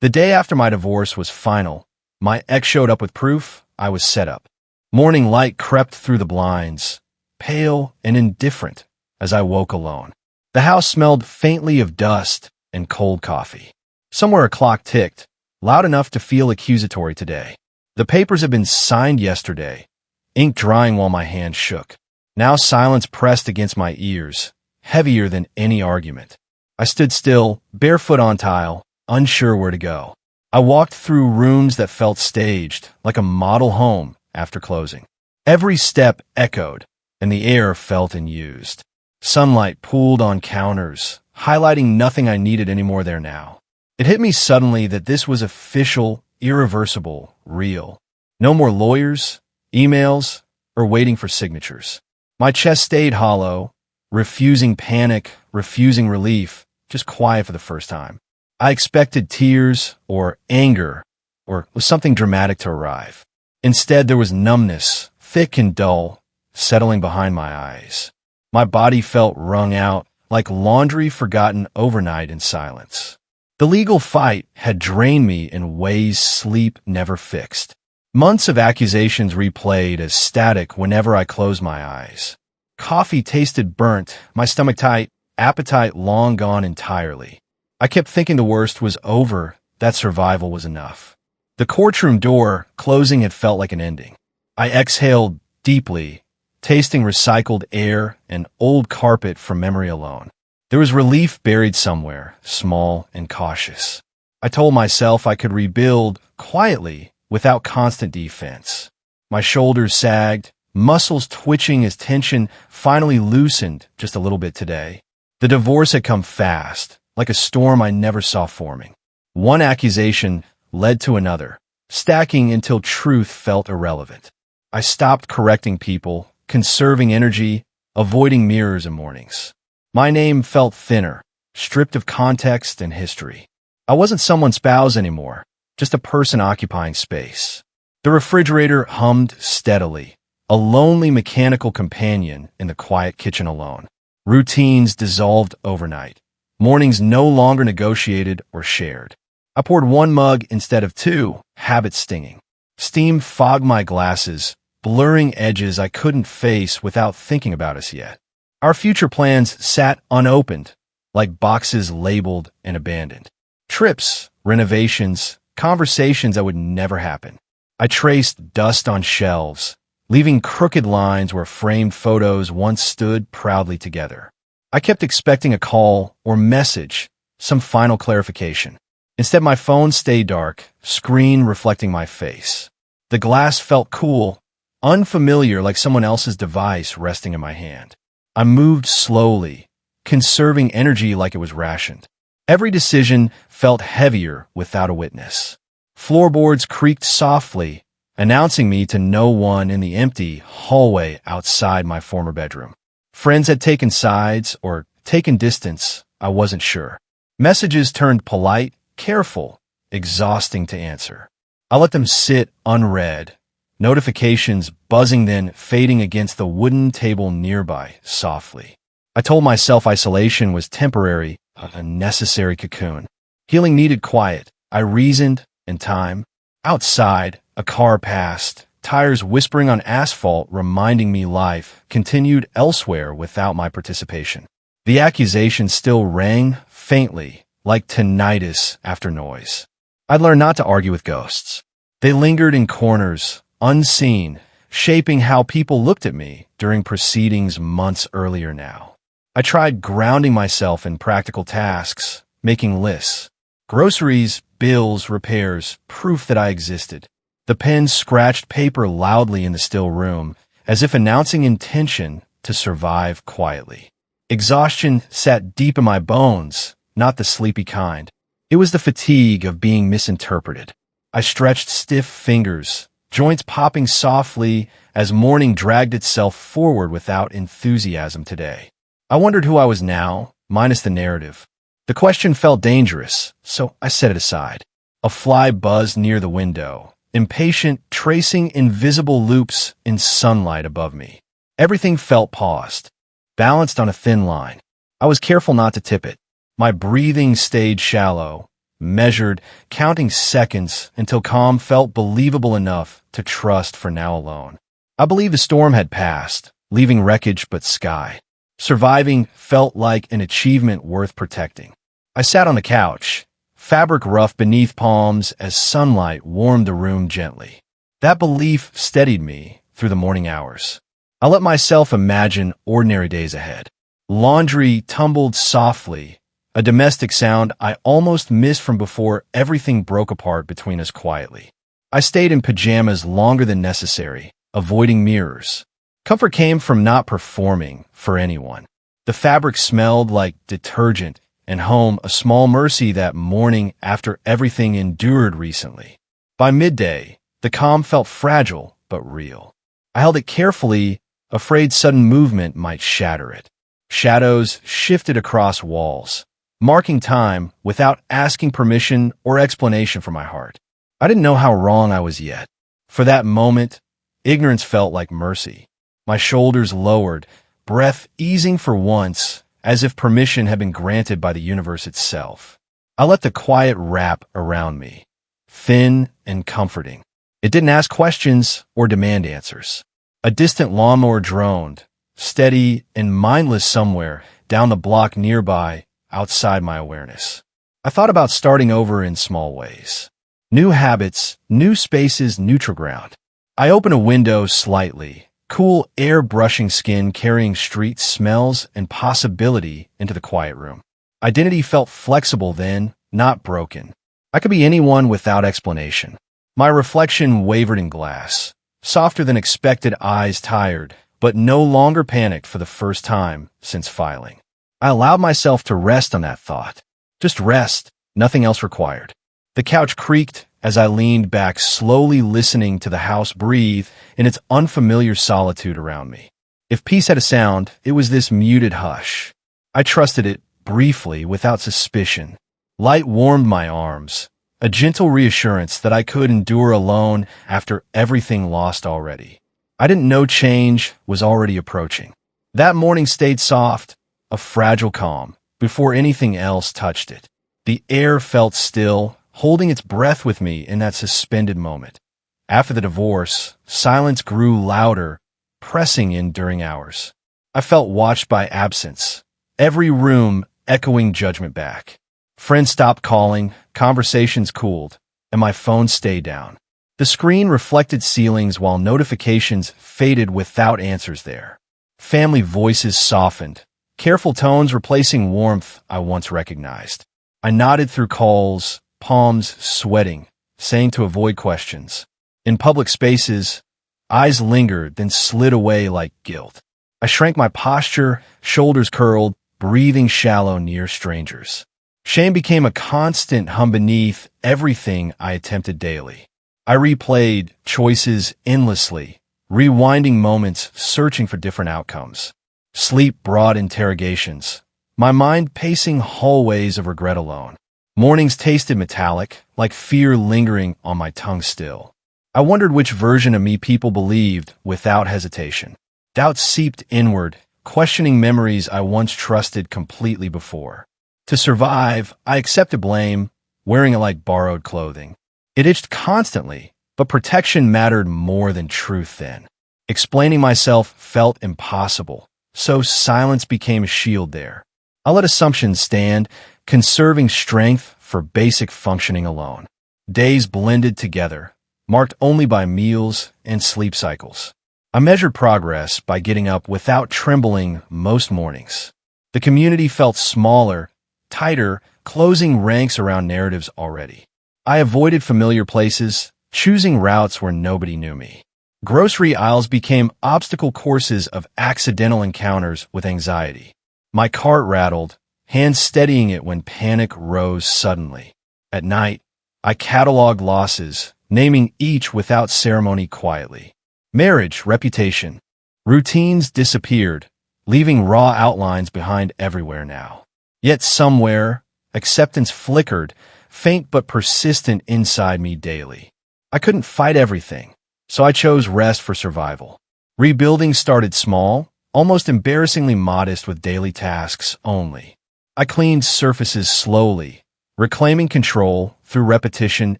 The day after my divorce was final, my ex showed up with proof. I was set up. Morning light crept through the blinds, pale and indifferent, as I woke alone. The house smelled faintly of dust and cold coffee. Somewhere a clock ticked, loud enough to feel accusatory today. The papers had been signed yesterday, ink drying while my hand shook. Now silence pressed against my ears, heavier than any argument. I stood still, barefoot on tile, unsure where to go. I walked through rooms that felt staged, like a model home after closing. Every step echoed, and the air felt unused. Sunlight pooled on counters, highlighting nothing I needed anymore there now. It hit me suddenly that this was official, irreversible, real. No more lawyers, emails, or waiting for signatures. My chest stayed hollow, refusing panic, refusing relief, just quiet for the first time. I expected tears or anger or something dramatic to arrive. Instead, there was numbness, thick and dull, settling behind my eyes. My body felt wrung out, like laundry forgotten overnight in silence. The legal fight had drained me in ways sleep never fixed. Months of accusations replayed as static whenever I closed my eyes. Coffee tasted burnt, my stomach tight, appetite long gone entirely. I kept thinking the worst was over, that survival was enough. The courtroom door closing had felt like an ending. I exhaled deeply, tasting recycled air and old carpet from memory alone. There was relief buried somewhere, small and cautious. I told myself I could rebuild quietly without constant defense. My shoulders sagged, muscles twitching as tension finally loosened just a little bit today. The divorce had come fast, like a storm I never saw forming. One accusation led to another, stacking until truth felt irrelevant. I stopped correcting people, conserving energy, avoiding mirrors and mornings. My name felt thinner, stripped of context and history. I wasn't someone's spouse anymore, just a person occupying space. The refrigerator hummed steadily, a lonely mechanical companion in the quiet kitchen alone. Routines dissolved overnight. Mornings no longer negotiated or shared. I poured one mug instead of two, habit stinging. Steam fogged my glasses, blurring edges I couldn't face without thinking about us yet. Our future plans sat unopened, like boxes labeled and abandoned. Trips, renovations, conversations that would never happen. I traced dust on shelves, leaving crooked lines where framed photos once stood proudly together. I kept expecting a call or message, some final clarification. Instead, my phone stayed dark, screen reflecting my face. The glass felt cool, unfamiliar, like someone else's device resting in my hand. I moved slowly, conserving energy like it was rationed. Every decision felt heavier without a witness. Floorboards creaked softly, announcing me to no one in the empty hallway outside my former bedroom. Friends had taken sides or taken distance, I wasn't sure. Messages turned polite, careful, exhausting to answer. I let them sit unread, notifications buzzing then fading against the wooden table nearby softly. I told myself isolation was temporary, a necessary cocoon. Healing needed quiet, I reasoned, and time. Outside, a car passed, tires whispering on asphalt reminding me life continued elsewhere without my participation. The accusation still rang faintly, like tinnitus after noise. I'd learned not to argue with ghosts. They lingered in corners, unseen, shaping how people looked at me during proceedings months earlier now. I tried grounding myself in practical tasks, making lists. Groceries, bills, repairs, proof that I existed. The pen scratched paper loudly in the still room, as if announcing intention to survive quietly. Exhaustion sat deep in my bones, not the sleepy kind. It was the fatigue of being misinterpreted. I stretched stiff fingers, joints popping softly as morning dragged itself forward without enthusiasm today. I wondered who I was now, minus the narrative. The question felt dangerous, so I set it aside. A fly buzzed near the window, impatient, tracing invisible loops in sunlight above me. Everything felt paused, balanced on a thin line. I was careful not to tip it. My breathing stayed shallow, measured, counting seconds until calm felt believable enough to trust for now alone. I believed the storm had passed, leaving wreckage but sky. Surviving felt like an achievement worth protecting. I sat on the couch, fabric rough beneath palms as sunlight warmed the room gently. That belief steadied me through the morning hours. I let myself imagine ordinary days ahead. Laundry tumbled softly, a domestic sound I almost missed from before everything broke apart between us quietly. I stayed in pajamas longer than necessary, avoiding mirrors. Comfort came from not performing for anyone. The fabric smelled like detergent, and home a small mercy that morning after everything endured recently. By midday, the calm felt fragile but real. I held it carefully, afraid sudden movement might shatter it. Shadows shifted across walls, marking time without asking permission or explanation from my heart. I didn't know how wrong I was yet. For that moment, ignorance felt like mercy. My shoulders lowered, breath easing for once, as if permission had been granted by the universe itself. I let the quiet wrap around me, thin and comforting. It didn't ask questions or demand answers. A distant lawnmower droned, steady and mindless somewhere down the block nearby, outside my awareness. I thought about starting over in small ways. New habits, new spaces, neutral ground. I opened a window slightly, cool air brushing skin, carrying street smells and possibility into the quiet room. Identity felt flexible then, not broken. I could be anyone without explanation. My reflection wavered in glass, softer than expected, eyes tired, but no longer panicked for the first time since filing. I allowed myself to rest on that thought. Just rest, nothing else required. The couch creaked as I leaned back, slowly listening to the house breathe in its unfamiliar solitude around me. If peace had a sound, it was this muted hush. I trusted it briefly, without suspicion. Light warmed my arms, a gentle reassurance that I could endure alone after everything lost already. I didn't know change was already approaching. That morning stayed soft, a fragile calm, before anything else touched it. The air felt still, holding its breath with me in that suspended moment. After the divorce, silence grew louder, pressing in during hours. I felt watched by absence, every room echoing judgment back. Friends stopped calling, conversations cooled, and my phone stayed down. The screen reflected ceilings while notifications faded without answers there. Family voices softened, careful tones replacing warmth I once recognized. I nodded through calls, palms sweating, saying to avoid questions. In public spaces, eyes lingered, then slid away like guilt. I shrank my posture, shoulders curled, breathing shallow near strangers. Shame became a constant hum beneath everything I attempted daily. I replayed choices endlessly, rewinding moments, searching for different outcomes. Sleep brought interrogations, my mind pacing hallways of regret alone. Mornings tasted metallic, like fear lingering on my tongue still. I wondered which version of me people believed without hesitation. Doubt seeped inward, questioning memories I once trusted completely before. To survive, I accepted blame, wearing it like borrowed clothing. It itched constantly, but protection mattered more than truth then. Explaining myself felt impossible, so silence became a shield there. I let assumptions stand, conserving strength for basic functioning alone. Days blended together, marked only by meals and sleep cycles. I measured progress by getting up without trembling most mornings. The community felt smaller, tighter, closing ranks around narratives already. I avoided familiar places, choosing routes where nobody knew me. Grocery aisles became obstacle courses of accidental encounters with anxiety. My cart rattled, hands steadying it when panic rose suddenly. At night, I cataloged losses, naming each without ceremony quietly. Marriage, reputation, routines disappeared, leaving raw outlines behind everywhere now. Yet somewhere, acceptance flickered, faint but persistent inside me daily. I couldn't fight everything, so I chose rest for survival. Rebuilding started small, almost embarrassingly modest with daily tasks only. I cleaned surfaces slowly, reclaiming control through repetition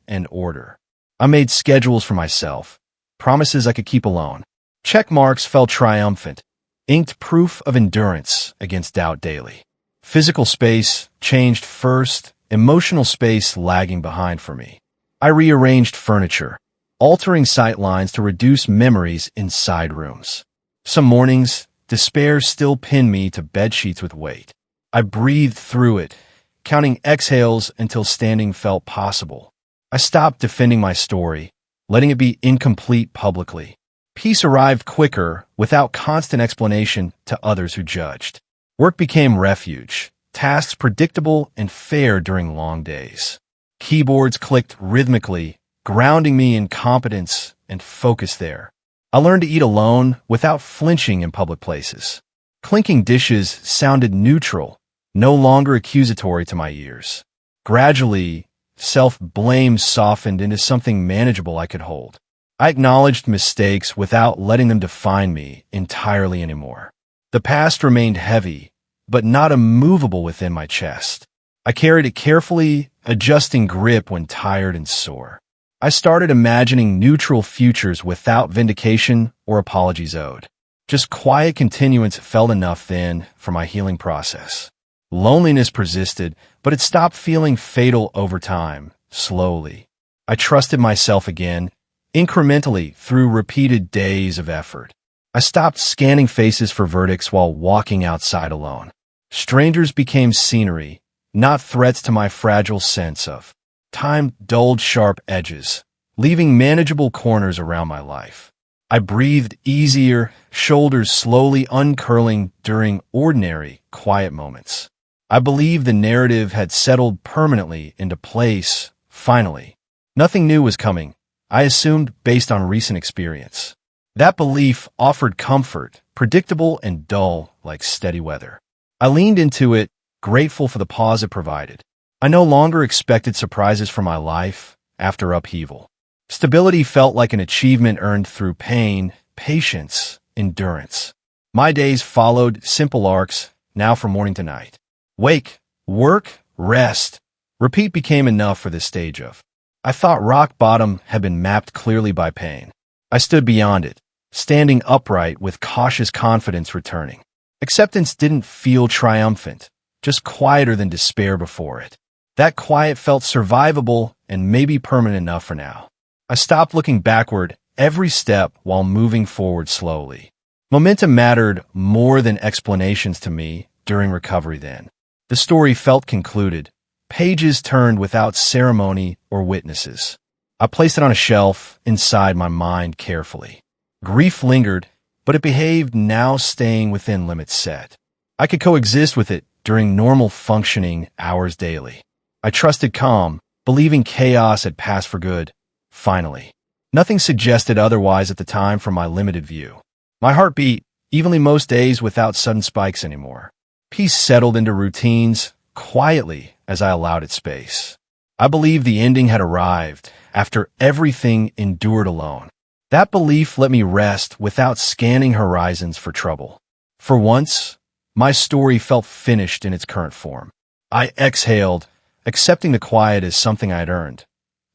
and order. I made schedules for myself, promises I could keep alone. Check marks felt triumphant, inked proof of endurance against doubt daily. Physical space changed first, emotional space lagging behind for me. I rearranged furniture, altering sight lines to reduce memories in side rooms. Some mornings, despair still pinned me to bedsheets with weight. I breathed through it, counting exhales until standing felt possible. I stopped defending my story, letting it be incomplete publicly. Peace arrived quicker, without constant explanation to others who judged. Work became refuge, tasks predictable and fair during long days. Keyboards clicked rhythmically, grounding me in competence and focus there. I learned to eat alone without flinching in public places. Clinking dishes sounded neutral, no longer accusatory to my ears. Gradually, self-blame softened into something manageable I could hold. I acknowledged mistakes without letting them define me entirely anymore. The past remained heavy, but not immovable within my chest. I carried it carefully, adjusting grip when tired and sore. I started imagining neutral futures without vindication or apologies owed. Just quiet continuance felt enough then for my healing process. Loneliness persisted, but it stopped feeling fatal over time, slowly. I trusted myself again, incrementally through repeated days of effort. I stopped scanning faces for verdicts while walking outside alone. Strangers became scenery, not threats to my fragile sense of. Time dulled sharp edges, leaving manageable corners around my life. I breathed easier, shoulders slowly uncurling during ordinary, quiet moments. I believed the narrative had settled permanently into place, finally. Nothing new was coming, I assumed based on recent experience. That belief offered comfort, predictable and dull like steady weather. I leaned into it, grateful for the pause it provided. I no longer expected surprises from my life after upheaval. Stability felt like an achievement earned through pain, patience, endurance. My days followed simple arcs, now from morning to night. Wake, work, rest. Repeat became enough for this stage of. I thought rock bottom had been mapped clearly by pain. I stood beyond it, standing upright with cautious confidence returning. Acceptance didn't feel triumphant, just quieter than despair before it. That quiet felt survivable and maybe permanent enough for now. I stopped looking backward every step while moving forward slowly. Momentum mattered more than explanations to me during recovery then. The story felt concluded, pages turned without ceremony or witnesses. I placed it on a shelf inside my mind carefully. Grief lingered, but it behaved, now staying within limits set. I could coexist with it during normal functioning hours daily. I trusted calm, believing chaos had passed for good. Finally. Nothing suggested otherwise at the time from my limited view. My heart beat evenly most days without sudden spikes anymore. Peace settled into routines, quietly as I allowed it space. I believed the ending had arrived after everything endured alone. That belief let me rest without scanning horizons for trouble. For once, my story felt finished in its current form. I exhaled, accepting the quiet as something I'd earned.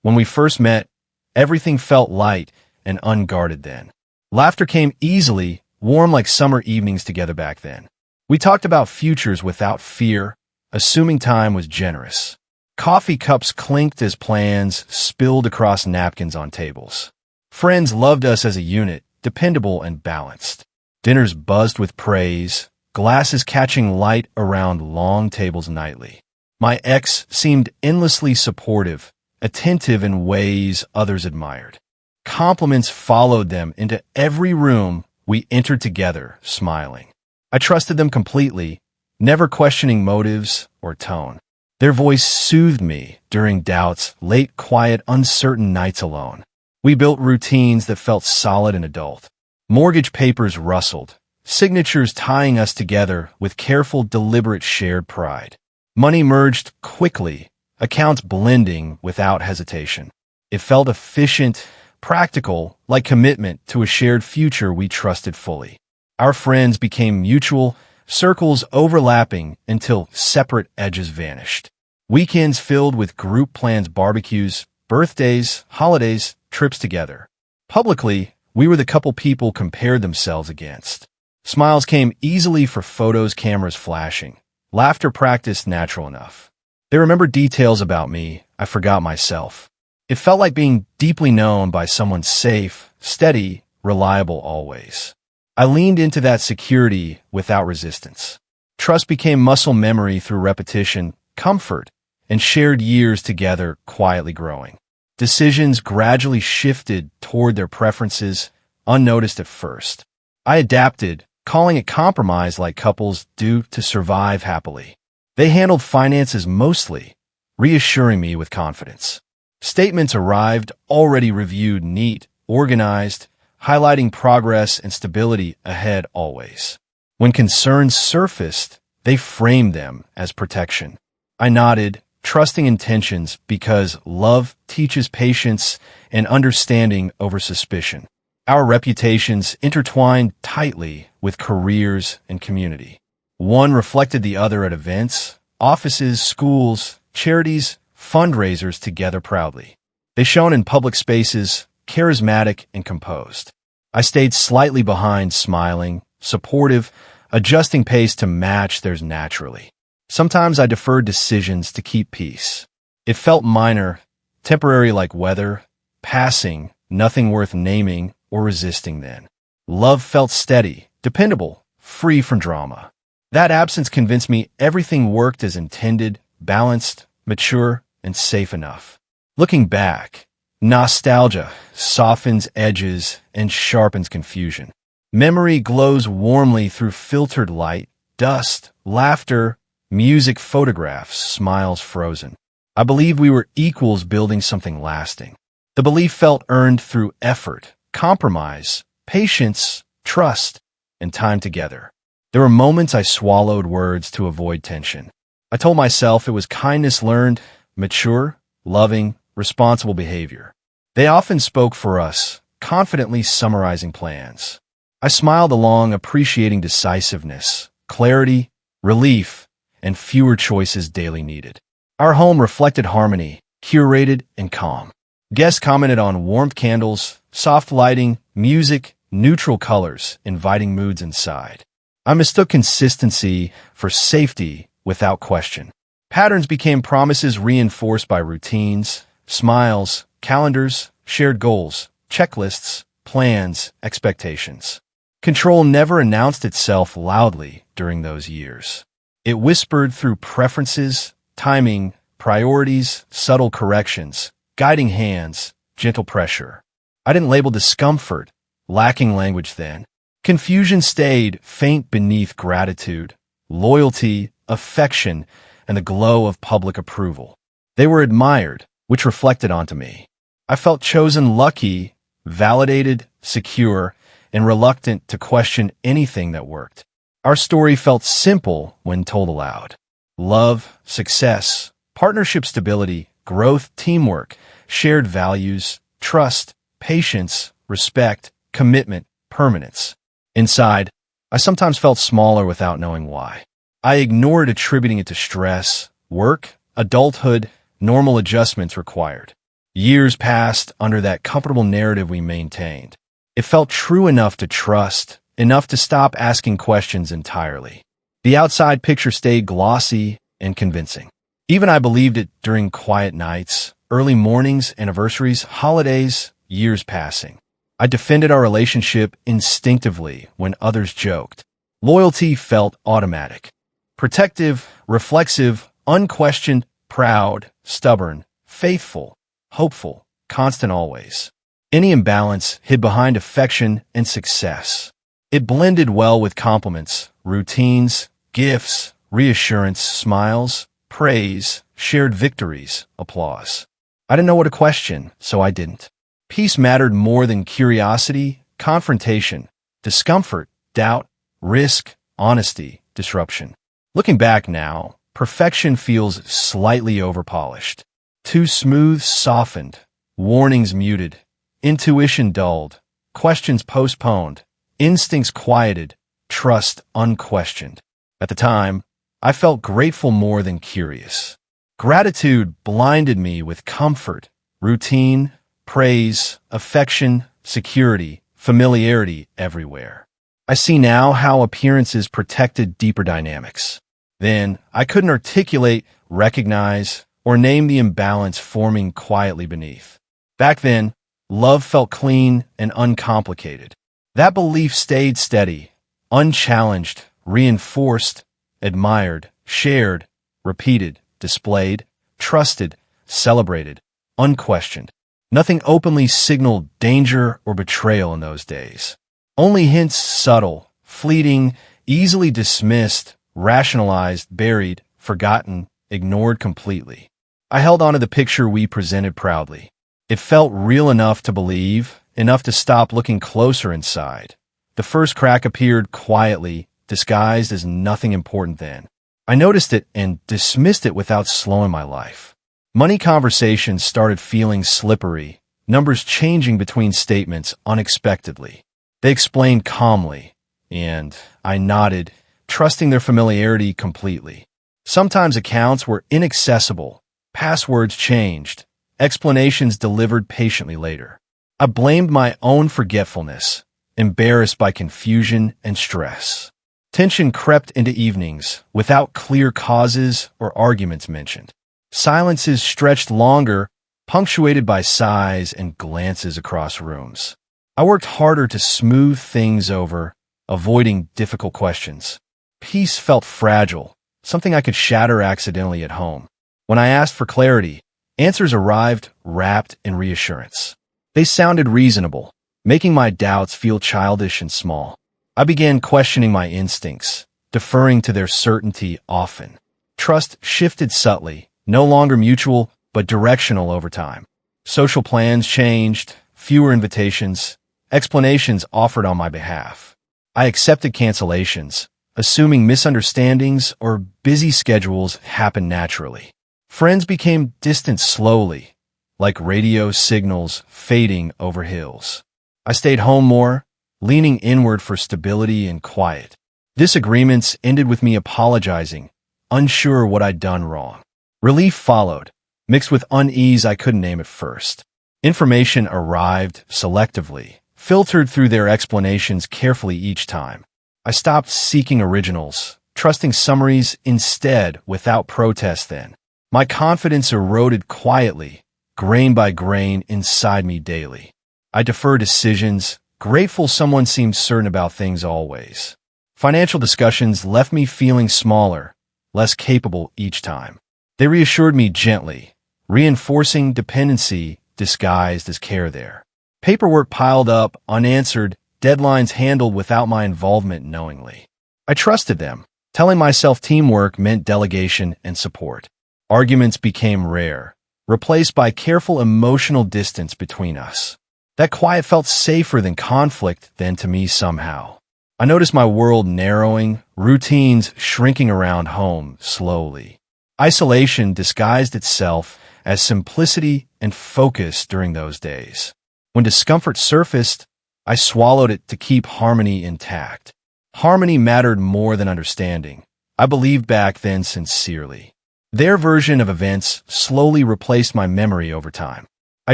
When we first met, everything felt light and unguarded then. Laughter came easily, warm like summer evenings together back then. We talked about futures without fear, assuming time was generous. Coffee cups clinked as plans spilled across napkins on tables. Friends loved us as a unit, dependable and balanced. Dinners buzzed with praise, glasses catching light around long tables nightly. My ex seemed endlessly supportive, attentive in ways others admired. Compliments followed them into every room we entered together, smiling. I trusted them completely, never questioning motives or tone. Their voice soothed me during doubts, late, quiet, uncertain nights alone. We built routines that felt solid and adult. Mortgage papers rustled, signatures tying us together with careful, deliberate shared pride. Money merged quickly, accounts blending without hesitation. It felt efficient, practical, like commitment to a shared future we trusted fully. Our friends became mutual, circles overlapping until separate edges vanished. Weekends filled with group plans, barbecues, birthdays, holidays, trips together. Publicly, we were the couple people compared themselves against. Smiles came easily for photos, cameras flashing. Laughter practiced natural enough. They remembered details about me I forgot myself. It felt like being deeply known by someone safe, steady, reliable always. I leaned into that security without resistance. Trust became muscle memory through repetition, comfort, and shared years together quietly growing. Decisions gradually shifted toward their preferences, unnoticed at first. I adapted, calling it compromise like couples do to survive happily. They handled finances mostly, reassuring me with confidence. Statements arrived already reviewed, neat, organized, highlighting progress and stability ahead always. When concerns surfaced, they framed them as protection. I nodded, trusting intentions because love teaches patience and understanding over suspicion. Our reputations intertwined tightly with careers and community. One reflected the other at events, offices, schools, charities, fundraisers together proudly. They shone in public spaces, charismatic and composed. I stayed slightly behind, smiling, supportive, adjusting pace to match theirs naturally. Sometimes I deferred decisions to keep peace. It felt minor, temporary like weather, passing, nothing worth naming or resisting then. Love felt steady, dependable, free from drama. That absence convinced me everything worked as intended, balanced, mature, and safe enough. Looking back, nostalgia softens edges and sharpens confusion. Memory glows warmly through filtered light, dust, laughter, music, photographs, smiles frozen. I believe we were equals building something lasting. The belief felt earned through effort, compromise, patience, trust, and time together. There were moments I swallowed words to avoid tension. I told myself it was kindness learned, mature, loving, responsible behavior. They often spoke for us, confidently summarizing plans. I smiled along, appreciating decisiveness, clarity, relief, and fewer choices daily needed. Our home reflected harmony, curated and calm. Guests commented on warmth, candles, soft lighting, music, neutral colors, inviting moods inside. I mistook consistency for safety without question. Patterns became promises reinforced by routines, smiles, calendars, shared goals, checklists, plans, expectations. Control never announced itself loudly during those years. It whispered through preferences, timing, priorities, subtle corrections, guiding hands, gentle pressure. I didn't label discomfort, lacking language then. Confusion stayed faint beneath gratitude, loyalty, affection, and the glow of public approval. They were admired, which reflected onto me. I felt chosen, lucky, validated, secure, and reluctant to question anything that worked. Our story felt simple when told aloud. Love, success, partnership stability, growth, teamwork, shared values, trust, patience, respect, commitment, permanence. Inside, I sometimes felt smaller without knowing why. I ignored attributing it to stress, work, adulthood, normal adjustments required. Years passed under that comfortable narrative we maintained. It felt true enough to trust, enough to stop asking questions entirely. The outside picture stayed glossy and convincing. Even I believed it during quiet nights, early mornings, anniversaries, holidays, years passing. I defended our relationship instinctively when others joked. Loyalty felt automatic. Protective, reflexive, unquestioned, proud, stubborn, faithful, hopeful, constant always. Any imbalance hid behind affection and success. It blended well with compliments, routines, gifts, reassurance, smiles, praise, shared victories, applause. I didn't know what to question, so I didn't. Peace mattered more than curiosity, confrontation, discomfort, doubt, risk, honesty, disruption. Looking back now, perfection feels slightly overpolished. Too smooth, softened, warnings muted, intuition dulled, questions postponed, instincts quieted, trust unquestioned. At the time, I felt grateful more than curious. Gratitude blinded me with comfort, routine, praise, affection, security, familiarity everywhere. I see now how appearances protected deeper dynamics. Then, I couldn't articulate, recognize, or name the imbalance forming quietly beneath. Back then, love felt clean and uncomplicated. That belief stayed steady, unchallenged, reinforced, admired, shared, repeated, displayed, trusted, celebrated, unquestioned. Nothing openly signaled danger or betrayal in those days. Only hints subtle, fleeting, easily dismissed, rationalized, buried, forgotten, ignored completely. I held onto the picture we presented proudly. It felt real enough to believe, enough to stop looking closer inside. The first crack appeared quietly, disguised as nothing important then. I noticed it and dismissed it without slowing my life. Money conversations started feeling slippery, numbers changing between statements unexpectedly. They explained calmly, and I nodded, trusting their familiarity completely. Sometimes accounts were inaccessible, passwords changed, explanations delivered patiently later. I blamed my own forgetfulness, embarrassed by confusion and stress. Tension crept into evenings, without clear causes or arguments mentioned. Silences stretched longer, punctuated by sighs and glances across rooms. I worked harder to smooth things over, avoiding difficult questions. Peace felt fragile, something I could shatter accidentally at home. When I asked for clarity, answers arrived wrapped in reassurance. They sounded reasonable, making my doubts feel childish and small. I began questioning my instincts, deferring to their certainty often. Trust shifted subtly, no longer mutual, but directional over time. Social plans changed, fewer invitations, explanations offered on my behalf. I accepted cancellations, assuming misunderstandings or busy schedules happened naturally. Friends became distant slowly, like radio signals fading over hills. I stayed home more, leaning inward for stability and quiet. Disagreements ended with me apologizing, unsure what I'd done wrong. Relief followed, mixed with unease I couldn't name at first. Information arrived selectively, filtered through their explanations carefully each time. I stopped seeking originals, trusting summaries instead without protest then. My confidence eroded quietly, grain by grain inside me daily. I deferred decisions, grateful someone seemed certain about things always. Financial discussions left me feeling smaller, less capable each time. They reassured me gently, reinforcing dependency disguised as care there. Paperwork piled up, unanswered, deadlines handled without my involvement knowingly. I trusted them, telling myself teamwork meant delegation and support. Arguments became rare, replaced by careful emotional distance between us. That quiet felt safer than conflict then to me somehow. I noticed my world narrowing, routines shrinking around home slowly. Isolation disguised itself as simplicity and focus during those days. When discomfort surfaced, I swallowed it to keep harmony intact. Harmony mattered more than understanding. I believed back then sincerely. Their version of events slowly replaced my memory over time. I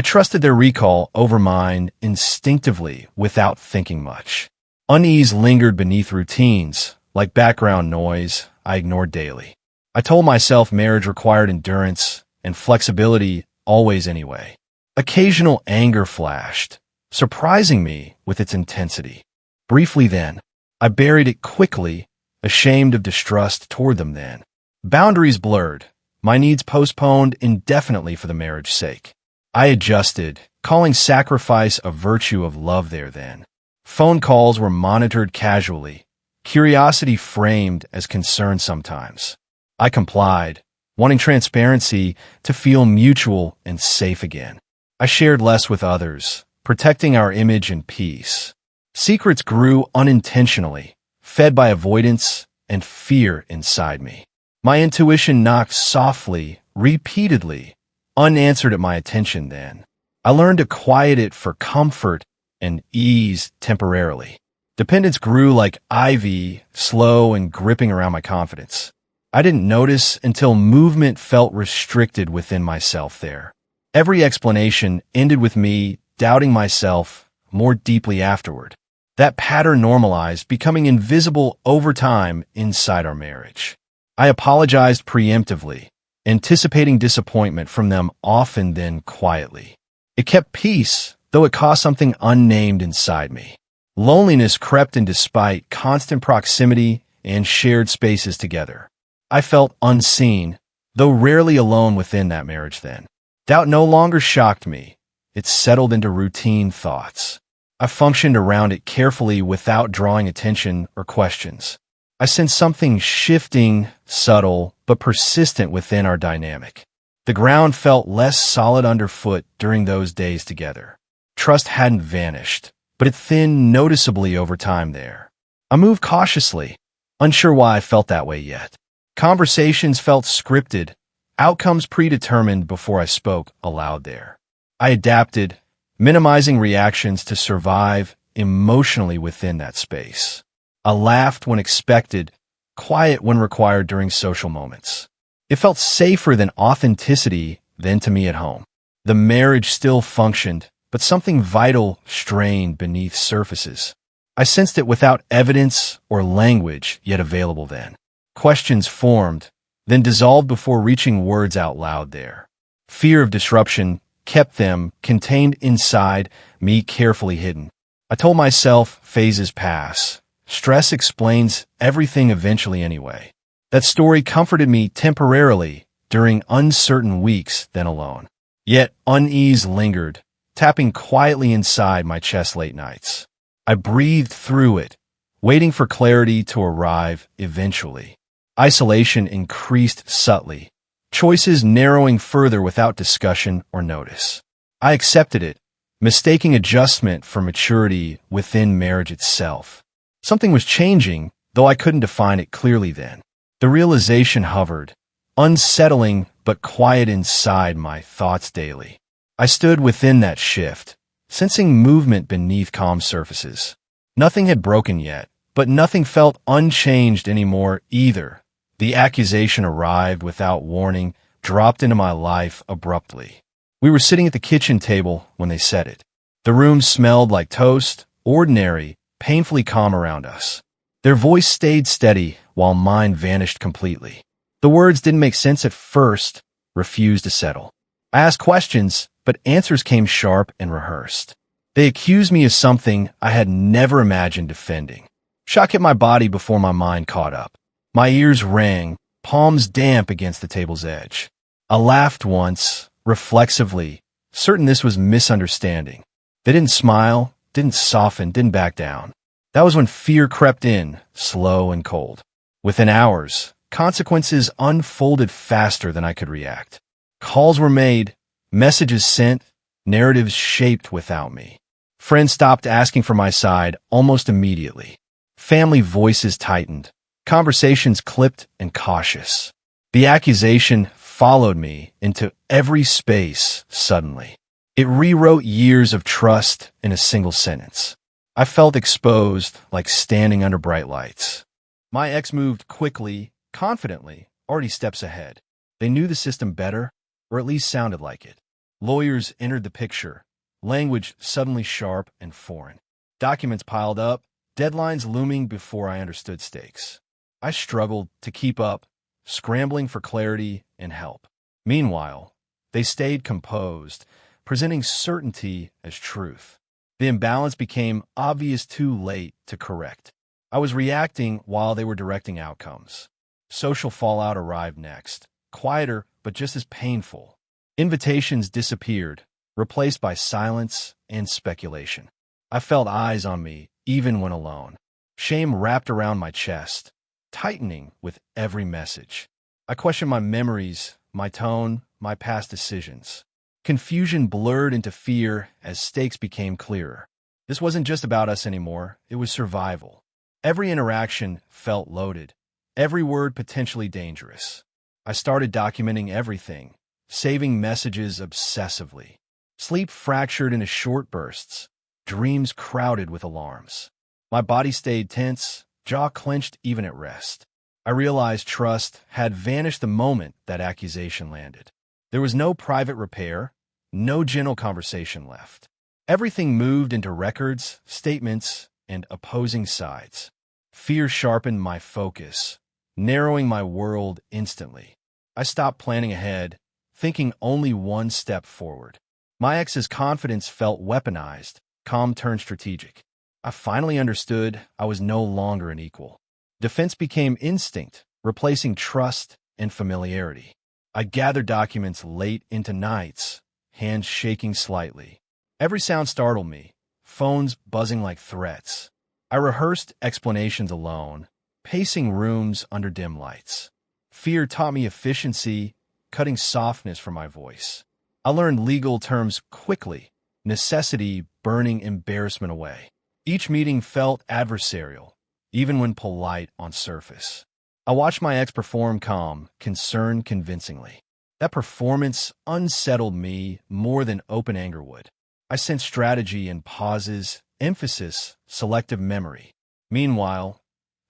trusted their recall over mine instinctively without thinking much. Unease lingered beneath routines, like background noise I ignored daily. I told myself marriage required endurance and flexibility always anyway. Occasional anger flashed, surprising me with its intensity. Briefly then, I buried it quickly, ashamed of distrust toward them then. Boundaries blurred, my needs postponed indefinitely for the marriage's sake. I adjusted, calling sacrifice a virtue of love there then. Phone calls were monitored casually, curiosity framed as concern sometimes. I complied, wanting transparency to feel mutual and safe again. I shared less with others, protecting our image and peace. Secrets grew unintentionally, fed by avoidance and fear inside me. My intuition knocked softly, repeatedly, unanswered at my attention then. I learned to quiet it for comfort and ease temporarily. Dependence grew like ivy, slow and gripping around my confidence. I didn't notice until movement felt restricted within myself there. Every explanation ended with me doubting myself more deeply afterward. That pattern normalized, becoming invisible over time inside our marriage. I apologized preemptively, anticipating disappointment from them often then quietly. It kept peace, though it caused something unnamed inside me. Loneliness crept in despite constant proximity and shared spaces together. I felt unseen, though rarely alone within that marriage then. Doubt no longer shocked me. It settled into routine thoughts. I functioned around it carefully without drawing attention or questions. I sensed something shifting, subtle, but persistent within our dynamic. The ground felt less solid underfoot during those days together. Trust hadn't vanished, but it thinned noticeably over time there. I moved cautiously, unsure why I felt that way yet. Conversations felt scripted, outcomes predetermined before I spoke aloud there. I adapted, minimizing reactions to survive emotionally within that space. I laughed when expected, quiet when required during social moments. It felt safer than authenticity than to me at home. The marriage still functioned, but something vital strained beneath surfaces. I sensed it without evidence or language yet available then. Questions formed, then dissolved before reaching words out loud there. Fear of disruption kept them contained inside me, carefully hidden. I told myself phases pass. Stress explains everything eventually anyway. That story comforted me temporarily during uncertain weeks then alone. Yet unease lingered, tapping quietly inside my chest late nights. I breathed through it, waiting for clarity to arrive eventually. Isolation increased subtly, choices narrowing further without discussion or notice. I accepted it, mistaking adjustment for maturity within marriage itself. Something was changing, though I couldn't define it clearly then. The realization hovered, unsettling but quiet inside my thoughts daily. I stood within that shift, sensing movement beneath calm surfaces. Nothing had broken yet, but nothing felt unchanged anymore either. The accusation arrived without warning, dropped into my life abruptly. We were sitting at the kitchen table when they said it. The room smelled like toast, ordinary, painfully calm around us. Their voice stayed steady while mine vanished completely. The words didn't make sense at first, refused to settle. I asked questions, but answers came sharp and rehearsed. They accused me of something I had never imagined defending. Shock hit my body before my mind caught up. My ears rang, palms damp against the table's edge. I laughed once, reflexively, certain this was misunderstanding. They didn't smile, didn't soften, didn't back down. That was when fear crept in, slow and cold. Within hours, consequences unfolded faster than I could react. Calls were made, messages sent, narratives shaped without me. Friends stopped asking for my side almost immediately. Family voices tightened. Conversations clipped and cautious. The accusation followed me into every space suddenly. It rewrote years of trust in a single sentence. I felt exposed, like standing under bright lights. My ex moved quickly, confidently, already steps ahead. They knew the system better, or at least sounded like it. Lawyers entered the picture, language suddenly sharp and foreign. Documents piled up, deadlines looming before I understood stakes. I struggled to keep up, scrambling for clarity and help. Meanwhile, they stayed composed, presenting certainty as truth. The imbalance became obvious too late to correct. I was reacting while they were directing outcomes. Social fallout arrived next, quieter but just as painful. Invitations disappeared, replaced by silence and speculation. I felt eyes on me, even when alone. Shame wrapped around my chest, tightening with every message. I questioned my memories, my tone, my past decisions. Confusion blurred into fear as stakes became clearer. This wasn't just about us anymore, it was survival. Every interaction felt loaded, every word potentially dangerous. I started documenting everything, saving messages obsessively. Sleep fractured into short bursts, dreams crowded with alarms. My body stayed tense, jaw clenched even at rest. I I realized trust had vanished the moment that accusation landed. There was no private repair, no gentle conversation left. Everything moved into records, statements, and opposing sides. Fear sharpened my focus, narrowing my world instantly. I stopped planning ahead, thinking only one step forward. My ex's confidence felt weaponized, calm turned strategic. I finally understood I was no longer an equal. Defense became instinct, replacing trust and familiarity. I gathered documents late into nights, hands shaking slightly. Every sound startled me, phones buzzing like threats. I rehearsed explanations alone, pacing rooms under dim lights. Fear taught me efficiency, cutting softness from my voice. I learned legal terms quickly, necessity burning embarrassment away. Each meeting felt adversarial, even when polite on surface. I watched my ex perform calm, concerned convincingly. That performance unsettled me more than open anger would. I sensed strategy in pauses, emphasis, selective memory. Meanwhile,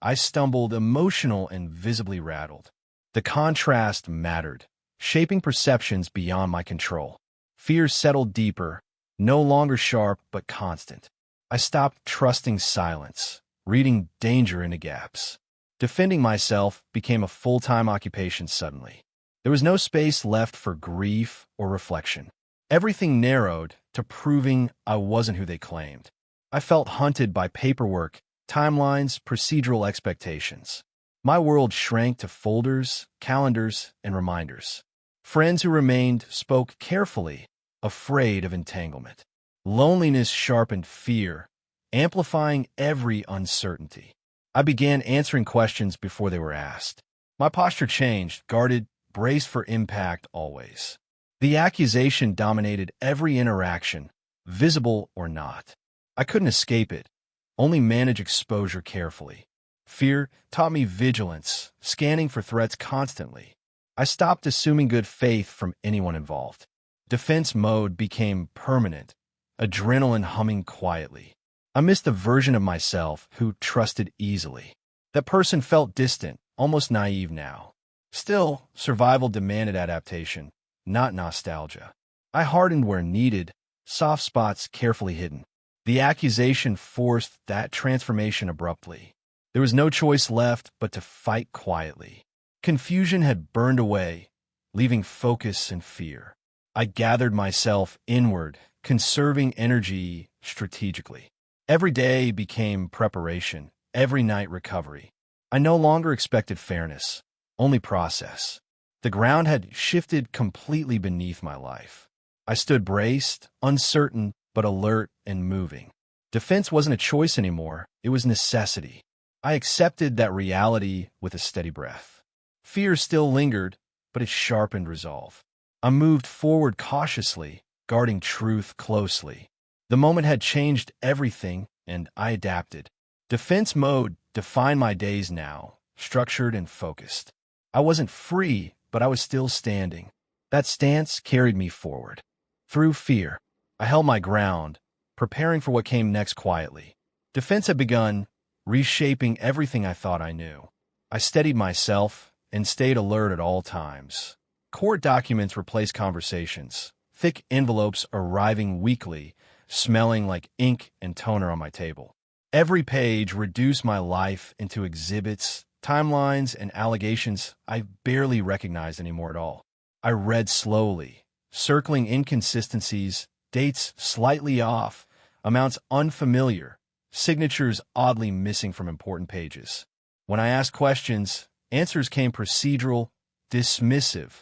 I stumbled, emotional and visibly rattled. The contrast mattered, shaping perceptions beyond my control. Fear settled deeper, no longer sharp but constant. I stopped trusting silence, reading danger into gaps. Defending myself became a full-time occupation suddenly. There was no space left for grief or reflection. Everything narrowed to proving I wasn't who they claimed. I felt hunted by paperwork, timelines, procedural expectations. My world shrank to folders, calendars, and reminders. Friends who remained spoke carefully, afraid of entanglement. Loneliness sharpened fear, amplifying every uncertainty. I began answering questions before they were asked. My posture changed, guarded, braced for impact always. The accusation dominated every interaction, visible or not. I couldn't escape it, only manage exposure carefully. Fear taught me vigilance, scanning for threats constantly. I stopped assuming good faith from anyone involved. Defense mode became permanent, adrenaline humming quietly. I missed the version of myself who trusted easily. That person felt distant, almost naive now. Still, survival demanded adaptation, not nostalgia. I hardened where needed, soft spots carefully hidden. The accusation forced that transformation abruptly. There was no choice left but to fight quietly. Confusion had burned away, leaving focus and fear. I gathered myself inward, conserving energy strategically. Every day became preparation, every night recovery. I no longer expected fairness, only process. The ground had shifted completely beneath my life. I stood braced, uncertain, but alert and moving. Defense wasn't a choice anymore, it was necessity. I accepted that reality with a steady breath. Fear still lingered, but it sharpened resolve. I moved forward cautiously, guarding truth closely. The moment had changed everything, and I adapted. Defense mode defined my days now, structured and focused. I wasn't free, but I was still standing. That stance carried me forward. Through fear, I held my ground, preparing for what came next quietly. Defense had begun, reshaping everything I thought I knew. I steadied myself and stayed alert at all times. Court documents replaced conversations, thick envelopes arriving weekly, smelling like ink and toner on my table. Every page reduced my life into exhibits, timelines, and allegations I barely recognized anymore at all. I read slowly, circling inconsistencies, dates slightly off, amounts unfamiliar, signatures oddly missing from important pages. When I asked questions, answers came procedural, dismissive,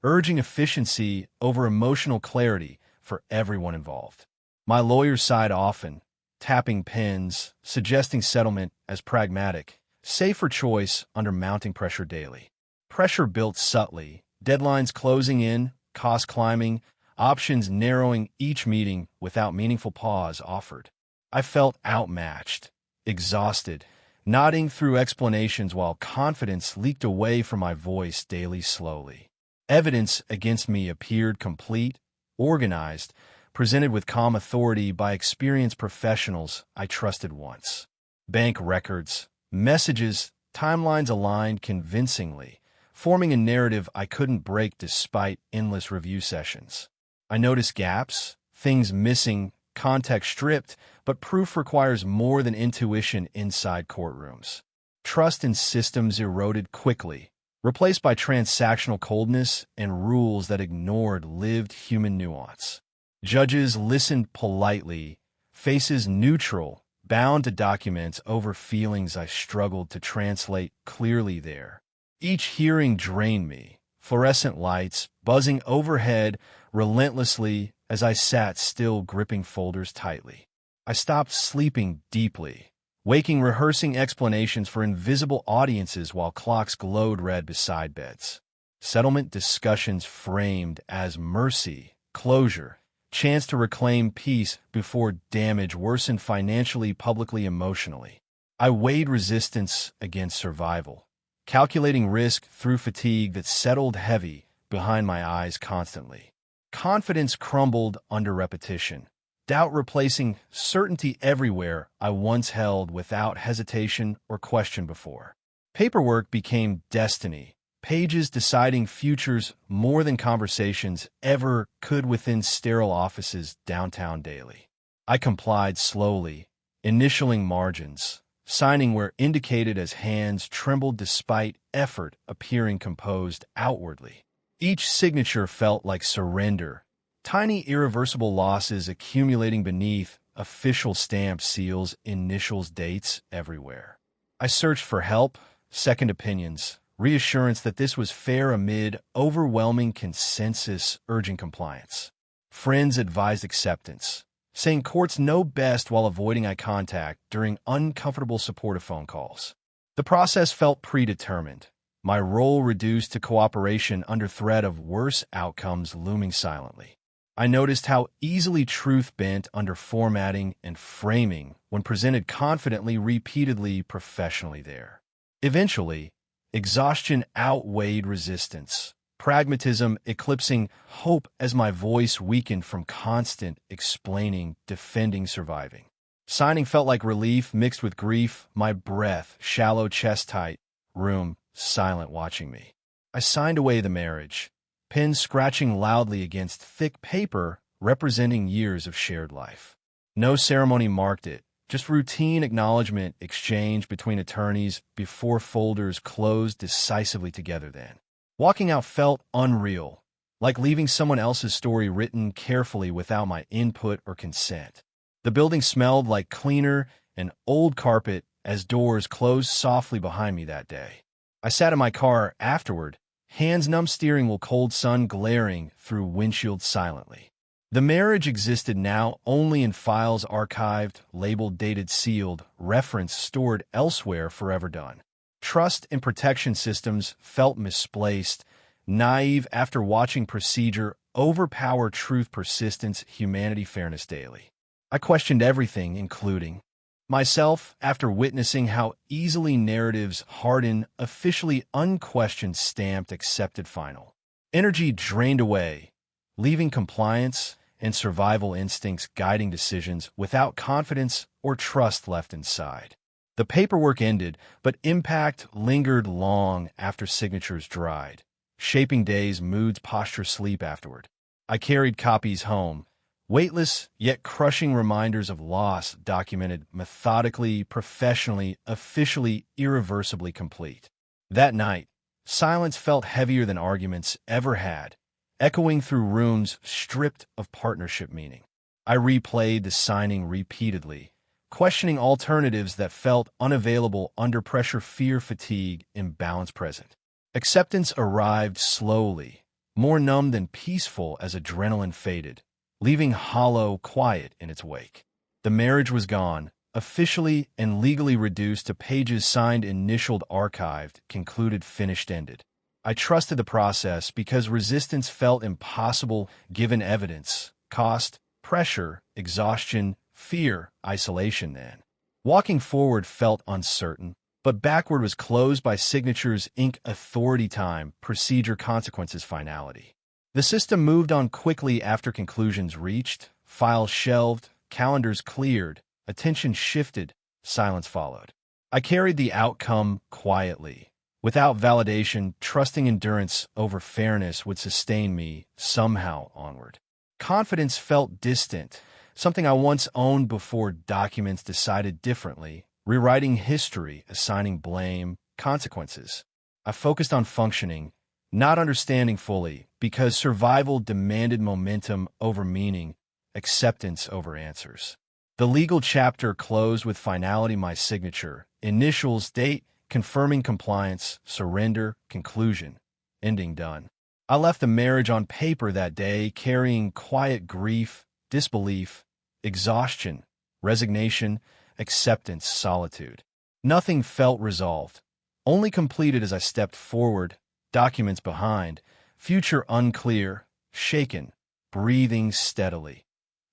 urging efficiency over emotional clarity for everyone involved. My lawyer sighed often, tapping pens, suggesting settlement as pragmatic, safer choice under mounting pressure daily. Pressure built subtly, deadlines closing in, costs climbing, options narrowing each meeting without meaningful pause offered. I felt outmatched, exhausted, nodding through explanations while confidence leaked away from my voice daily slowly. Evidence against me appeared complete, organized, presented with calm authority by experienced professionals I trusted once. Bank records, messages Timelines aligned convincingly, forming a narrative I couldn't break despite endless review sessions. I noticed gaps, things missing, context stripped, but proof requires more than intuition inside courtrooms. Trust in systems eroded quickly, replaced by transactional coldness and rules that ignored lived human nuance. Judges listened politely, faces neutral, bound to documents over feelings I struggled to translate clearly there. Each hearing drained me, fluorescent lights buzzing overhead relentlessly as I sat still gripping folders tightly. I stopped sleeping deeply, waking rehearsing explanations for invisible audiences while clocks glowed red beside beds. Settlement discussions framed as mercy, closure, chance to reclaim peace before damage worsened financially, publicly, emotionally. I weighed resistance against survival, calculating risk through fatigue that settled heavy behind my eyes constantly. Confidence crumbled under repetition, doubt replacing certainty everywhere I once held without hesitation or question before. Paperwork became destiny, pages deciding futures more than conversations ever could within sterile offices downtown daily. I complied slowly, initialing margins, signing where indicated as hands trembled despite effort appearing composed outwardly. Each signature felt like surrender, tiny irreversible losses accumulating beneath official stamp seals, initials, dates everywhere. I searched for help, second opinions, reassurance that this was fair amid overwhelming consensus urging compliance. Friends advised acceptance, saying courts know best while avoiding eye contact during uncomfortable supportive phone calls. The process felt predetermined, my role reduced to cooperation under threat of worse outcomes looming silently. I noticed how easily truth bent under formatting and framing when presented confidently, repeatedly, professionally there. Eventually, exhaustion outweighed resistance, pragmatism eclipsing hope as my voice weakened from constant explaining, defending, surviving. Signing felt like relief mixed with grief, my breath shallow, chest tight, room silent, watching me. I signed away the marriage, pen scratching loudly against thick paper representing years of shared life. No ceremony marked it, just routine acknowledgement exchanged between attorneys before folders closed decisively together then. Walking out felt unreal, like leaving someone else's story written carefully without my input or consent. The building smelled like cleaner and old carpet as doors closed softly behind me that day. I sat in my car afterward, hands numb, steering wheel, cold sun glaring through windshield silently. The marriage existed now only in files archived, labeled, dated, sealed, reference stored elsewhere, forever done. Trust and protection systems felt misplaced, naive after watching procedure overpower truth, persistence, humanity, fairness daily. I questioned everything, including myself, after witnessing how easily narratives harden, officially unquestioned, stamped, accepted, final. Energy drained away, leaving compliance and survival instincts guiding decisions without confidence or trust left inside. The paperwork ended, but impact lingered long after signatures dried, shaping days, moods, posture, sleep afterward. I carried copies home, weightless yet crushing reminders of loss documented methodically, professionally, officially, irreversibly complete. That night, silence felt heavier than arguments ever had, echoing through rooms stripped of partnership meaning. I replayed the signing repeatedly, questioning alternatives that felt unavailable under pressure, fear, fatigue, imbalance present. Acceptance arrived slowly, more numb than peaceful as adrenaline faded, leaving hollow quiet in its wake. The marriage was gone, officially and legally reduced to pages signed, initialed, archived, concluded, finished, ended. I trusted the process because resistance felt impossible given evidence, cost, pressure, exhaustion, fear, isolation then. Walking forward felt uncertain, but backward was closed by signatures, ink, authority, time, procedure, consequences, finality. The system moved on quickly after conclusions reached, files shelved, calendars cleared, attention shifted, silence followed. I carried the outcome quietly. Without validation, trusting endurance over fairness would sustain me somehow onward. Confidence felt distant, something I once owned before documents decided differently, rewriting history, assigning blame, consequences. I focused on functioning, not understanding fully, because survival demanded momentum over meaning, acceptance over answers. The legal chapter closed with finality, my signature, initials, date, confirming compliance, surrender, conclusion, ending done. I left the marriage on paper that day, carrying quiet grief, disbelief, exhaustion, resignation, acceptance, solitude. Nothing felt resolved, only completed as I stepped forward, documents behind, future unclear, shaken, breathing steadily.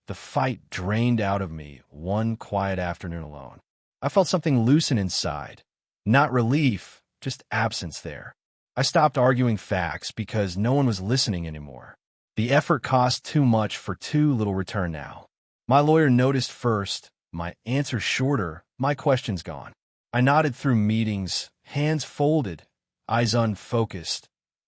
The fight drained out of me one quiet afternoon alone. I felt something loosen inside. Not relief, just absence there. I stopped arguing facts because no one was listening anymore. The effort cost too much for too little return now. My lawyer noticed first, my answers shorter, my questions gone. I nodded through meetings, hands folded, eyes unfocused,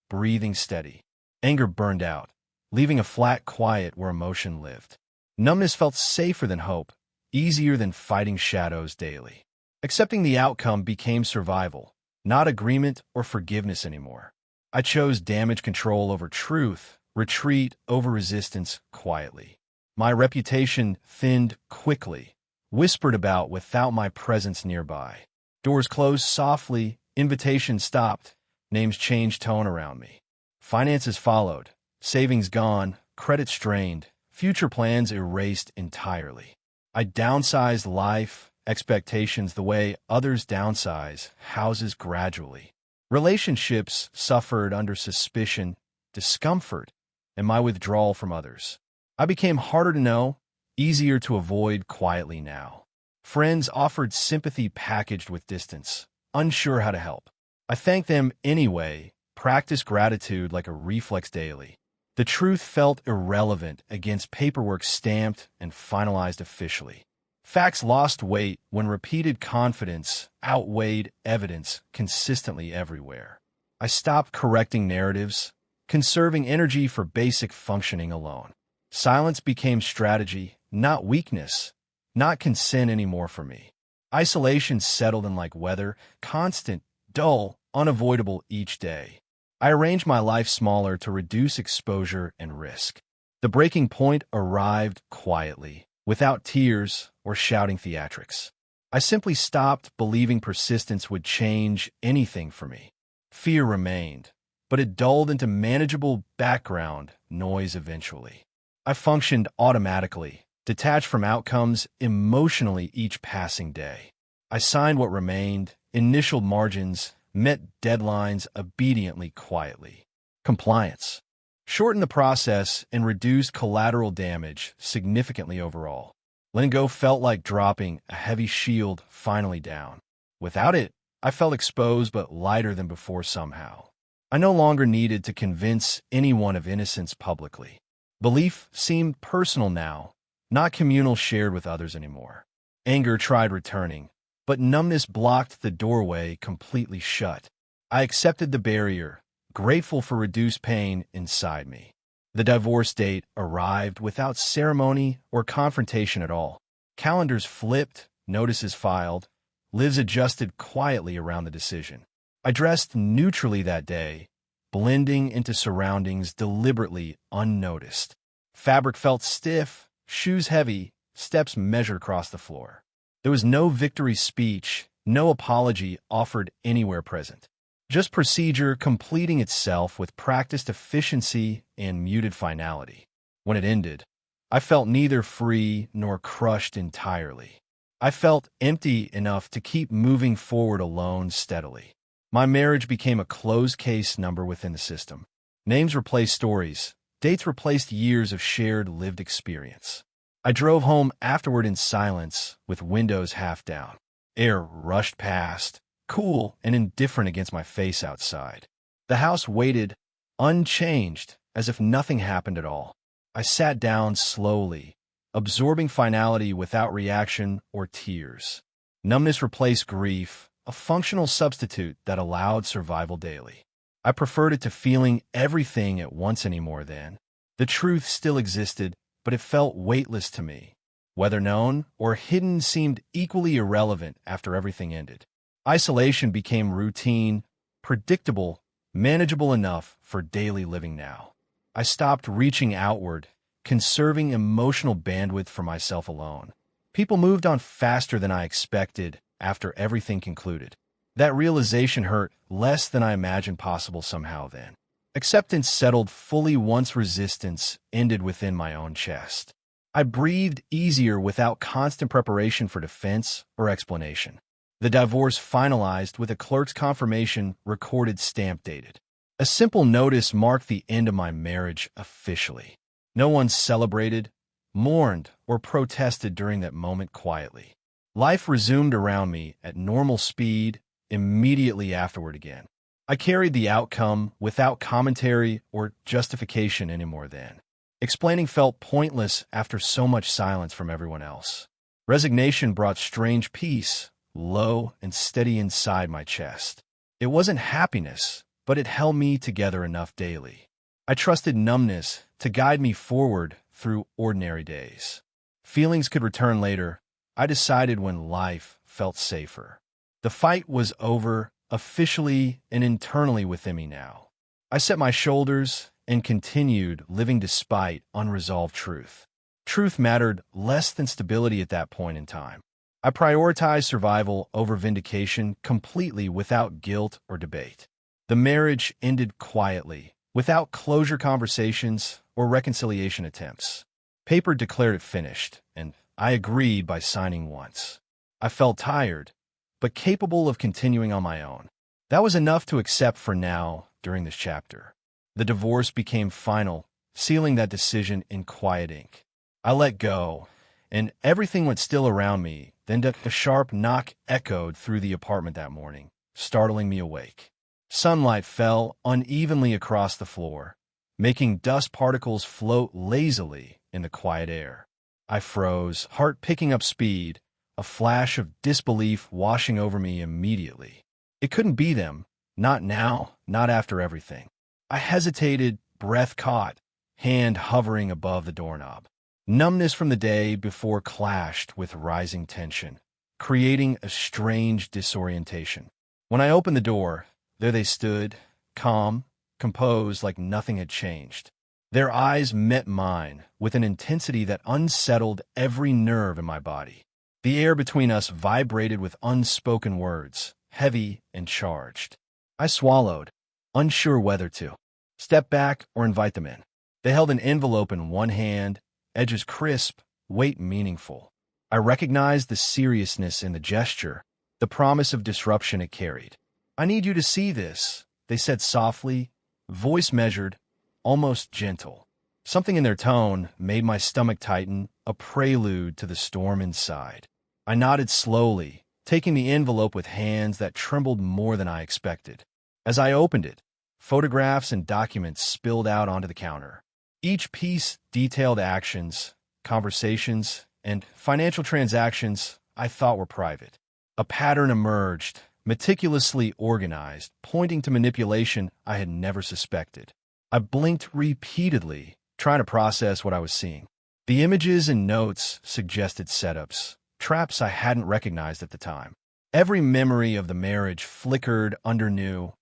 breathing steady. Anger burned out, leaving a flat quiet where emotion lived. Numbness felt safer than hope, easier than fighting shadows daily. Accepting the outcome became survival, not agreement or forgiveness anymore. I chose damage control over truth, retreat over resistance quietly. My reputation thinned quickly, whispered about without my presence nearby. Doors closed softly, invitations stopped, names changed tone around me. Finances followed, savings gone, credit strained, future plans erased entirely. I downsized life, expectations the way others downsize, houses gradually. Relationships suffered under suspicion, discomfort, and my withdrawal from others. I became harder to know, easier to avoid quietly now. Friends offered sympathy packaged with distance, unsure how to help. I thanked them anyway, practiced gratitude like a reflex daily. The truth felt irrelevant against paperwork stamped and finalized officially. Facts lost weight when repeated confidence outweighed evidence consistently everywhere. I stopped correcting narratives, conserving energy for basic functioning alone. Silence became strategy, not weakness, not consent anymore for me. Isolation settled in like weather, constant, dull, unavoidable each day. I arranged my life smaller to reduce exposure and risk. The breaking point arrived quietly, without tears or shouting theatrics. I simply stopped believing persistence would change anything for me. Fear remained, but it dulled into manageable background noise eventually. I functioned automatically, detached from outcomes emotionally each passing day. I signed what remained, initial margins, met deadlines obediently quietly. Compliance shortened the process and reduced collateral damage significantly overall. Letting go felt like dropping a heavy shield finally down. Without it, I felt exposed but lighter than before somehow. I no longer needed to convince anyone of innocence publicly. Belief seemed personal now, not communal shared with others anymore. Anger tried returning, but numbness blocked the doorway completely shut. I accepted the barrier, grateful for reduced pain inside me. The divorce date arrived without ceremony or confrontation at all. Calendars flipped, notices filed, lives adjusted quietly around the decision. I dressed neutrally that day, blending into surroundings deliberately unnoticed. Fabric felt stiff, shoes heavy, steps measured across the floor. There was no victory speech, no apology offered anywhere present. Just procedure completing itself with practiced efficiency and muted finality. When it ended, I felt neither free nor crushed entirely. I felt empty enough to keep moving forward alone steadily. My marriage became a closed case number within the system. Names replaced stories. Dates replaced years of shared lived experience. I drove home afterward in silence, with windows half down. Air rushed past, cool and indifferent against my face outside. The house waited, unchanged, as if nothing happened at all. I sat down slowly, absorbing finality without reaction or tears. Numbness replaced grief, a functional substitute that allowed survival daily. I preferred it to feeling everything at once anymore then. The truth still existed, but it felt weightless to me. Whether known or hidden seemed equally irrelevant after everything ended. Isolation became routine, predictable, manageable enough for daily living now. I stopped reaching outward, conserving emotional bandwidth for myself alone. People moved on faster than I expected after everything concluded. That realization hurt less than I imagined possible somehow then. Acceptance settled fully once resistance ended within my own chest. I breathed easier without constant preparation for defense or explanation. The divorce finalized with a clerk's confirmation recorded stamp dated. A simple notice marked the end of my marriage officially. No one celebrated, mourned, or protested during that moment quietly. Life resumed around me at normal speed immediately afterward again. I carried the outcome without commentary or justification anymore then. Explaining felt pointless after so much silence from everyone else. Resignation brought strange peace, low and steady inside my chest. It wasn't happiness, but it held me together enough daily. I trusted numbness to guide me forward through ordinary days. Feelings could return later. I decided when life felt safer. The fight was over, officially and internally within me now. I set my shoulders and continued living despite unresolved truth. Truth mattered less than stability at that point in time. I prioritized survival over vindication completely without guilt or debate. The marriage ended quietly, without closure conversations or reconciliation attempts. Paper declared it finished, and I agreed by signing once. I felt tired, but capable of continuing on my own. That was enough to accept for now during this chapter. The divorce became final, sealing that decision in quiet ink. I let go, and everything went still around me. Then a sharp knock echoed through the apartment that morning, startling me awake. Sunlight fell unevenly across the floor, making dust particles float lazily in the quiet air. I froze, heart picking up speed, a flash of disbelief washing over me immediately. It couldn't be them. Not now, not after everything. I hesitated, breath caught, hand hovering above the doorknob. Numbness from the day before clashed with rising tension, creating a strange disorientation. When I opened the door, there they stood, calm, composed like nothing had changed. Their eyes met mine with an intensity that unsettled every nerve in my body. The air between us vibrated with unspoken words, heavy and charged. I swallowed, unsure whether to step back or invite them in. They held an envelope in one hand, edges crisp, weight meaningful. I recognized the seriousness in the gesture, the promise of disruption it carried. "I need you to see this," they said softly, voice measured, almost gentle. Something in their tone made my stomach tighten, a prelude to the storm inside. I nodded slowly, taking the envelope with hands that trembled more than I expected. As I opened it, photographs and documents spilled out onto the counter. Each piece detailed actions, conversations, and financial transactions I thought were private. A pattern emerged, meticulously organized, pointing to manipulation I had never suspected. I blinked repeatedly, trying to process what I was seeing. The images and notes suggested setups, traps I hadn't recognized at the time. Every memory of the marriage flickered under new,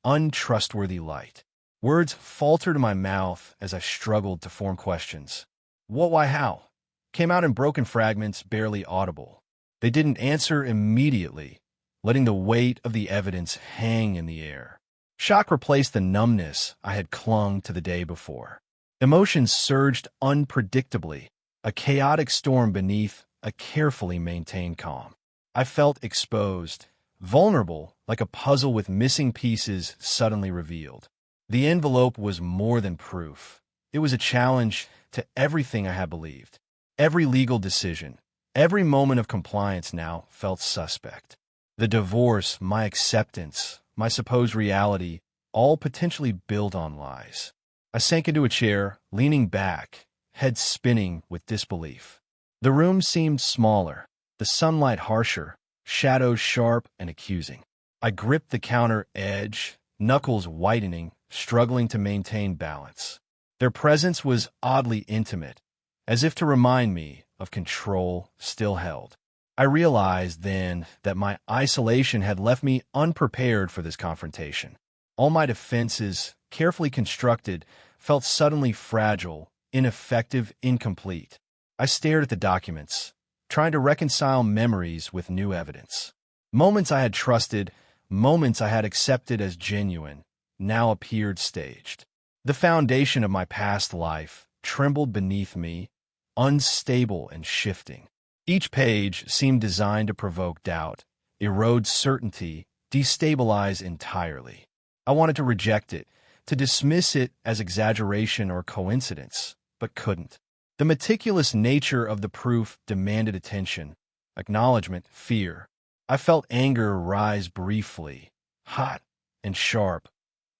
untrustworthy light. Words faltered in my mouth as I struggled to form questions. What, why, how? Came out in broken fragments, barely audible. They didn't answer immediately, letting the weight of the evidence hang in the air. Shock replaced the numbness I had clung to the day before. Emotions surged unpredictably, a chaotic storm beneath a carefully maintained calm. I felt exposed, vulnerable, like a puzzle with missing pieces suddenly revealed. The envelope was more than proof. It was a challenge to everything I had believed. Every legal decision, every moment of compliance now felt suspect. The divorce, my acceptance, my supposed reality, all potentially built on lies. I sank into a chair, leaning back, head spinning with disbelief. The room seemed smaller, the sunlight harsher, shadows sharp and accusing. I gripped the counter edge, knuckles whitening, struggling to maintain balance. Their presence was oddly intimate, as if to remind me of control still held. I realized then that my isolation had left me unprepared for this confrontation. All my defenses, carefully constructed, felt suddenly fragile, ineffective, incomplete. I stared at the documents, trying to reconcile memories with new evidence. Moments I had trusted, moments I had accepted as genuine, now appeared staged. The foundation of my past life trembled beneath me, unstable and shifting. Each page seemed designed to provoke doubt, erode certainty, destabilize entirely. I wanted to reject it, to dismiss it as exaggeration or coincidence, but couldn't. The meticulous nature of the proof demanded attention, acknowledgement, fear. I felt anger rise briefly, hot and sharp,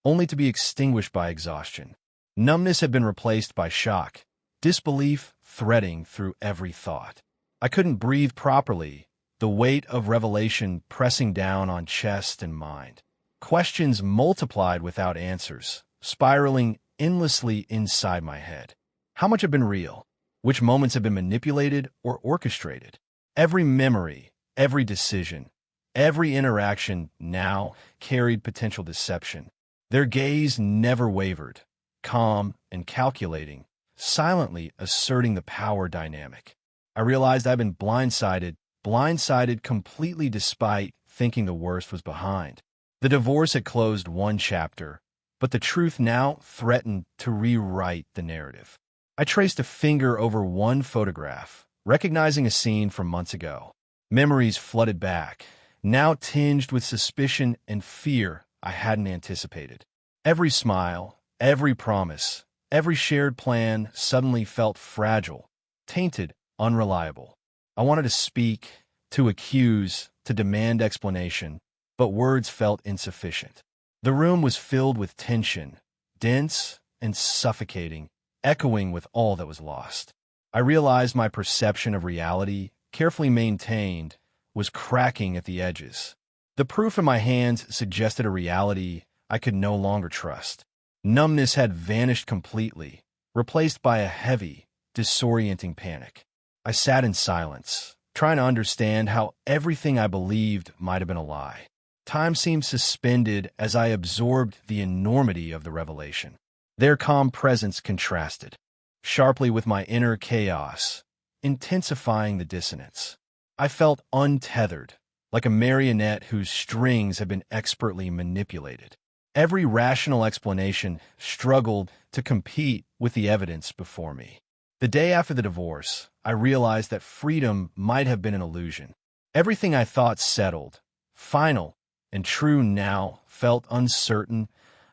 only to be extinguished by exhaustion. Numbness had been replaced by shock, disbelief threading through every thought. I couldn't breathe properly, the weight of revelation pressing down on chest and mind. Questions multiplied without answers, spiraling endlessly inside my head. How much had been real? Which moments had been manipulated or orchestrated? Every memory, every decision, every interaction now carried potential deception. Their gaze never wavered, calm and calculating, silently asserting the power dynamic. I realized I'd been blindsided completely despite thinking the worst was behind. The divorce had closed one chapter, but the truth now threatened to rewrite the narrative. I traced a finger over one photograph, recognizing a scene from months ago. Memories flooded back, now tinged with suspicion and fear I hadn't anticipated. Every smile, every promise, every shared plan suddenly felt fragile, tainted, unreliable. I wanted to speak, to accuse, to demand explanation, but words felt insufficient. The room was filled with tension, dense and suffocating, echoing with all that was lost. I realized my perception of reality, carefully maintained, was cracking at the edges. The proof in my hands suggested a reality I could no longer trust. Numbness had vanished completely, replaced by a heavy, disorienting panic. I sat in silence, trying to understand how everything I believed might have been a lie. Time seemed suspended as I absorbed the enormity of the revelation. Their calm presence contrasted sharply with my inner chaos, intensifying the dissonance. I felt untethered, like a marionette whose strings had been expertly manipulated. Every rational explanation struggled to compete with the evidence before me. The day after the divorce, I realized that freedom might have been an illusion. Everything I thought settled, final, and true now felt uncertain,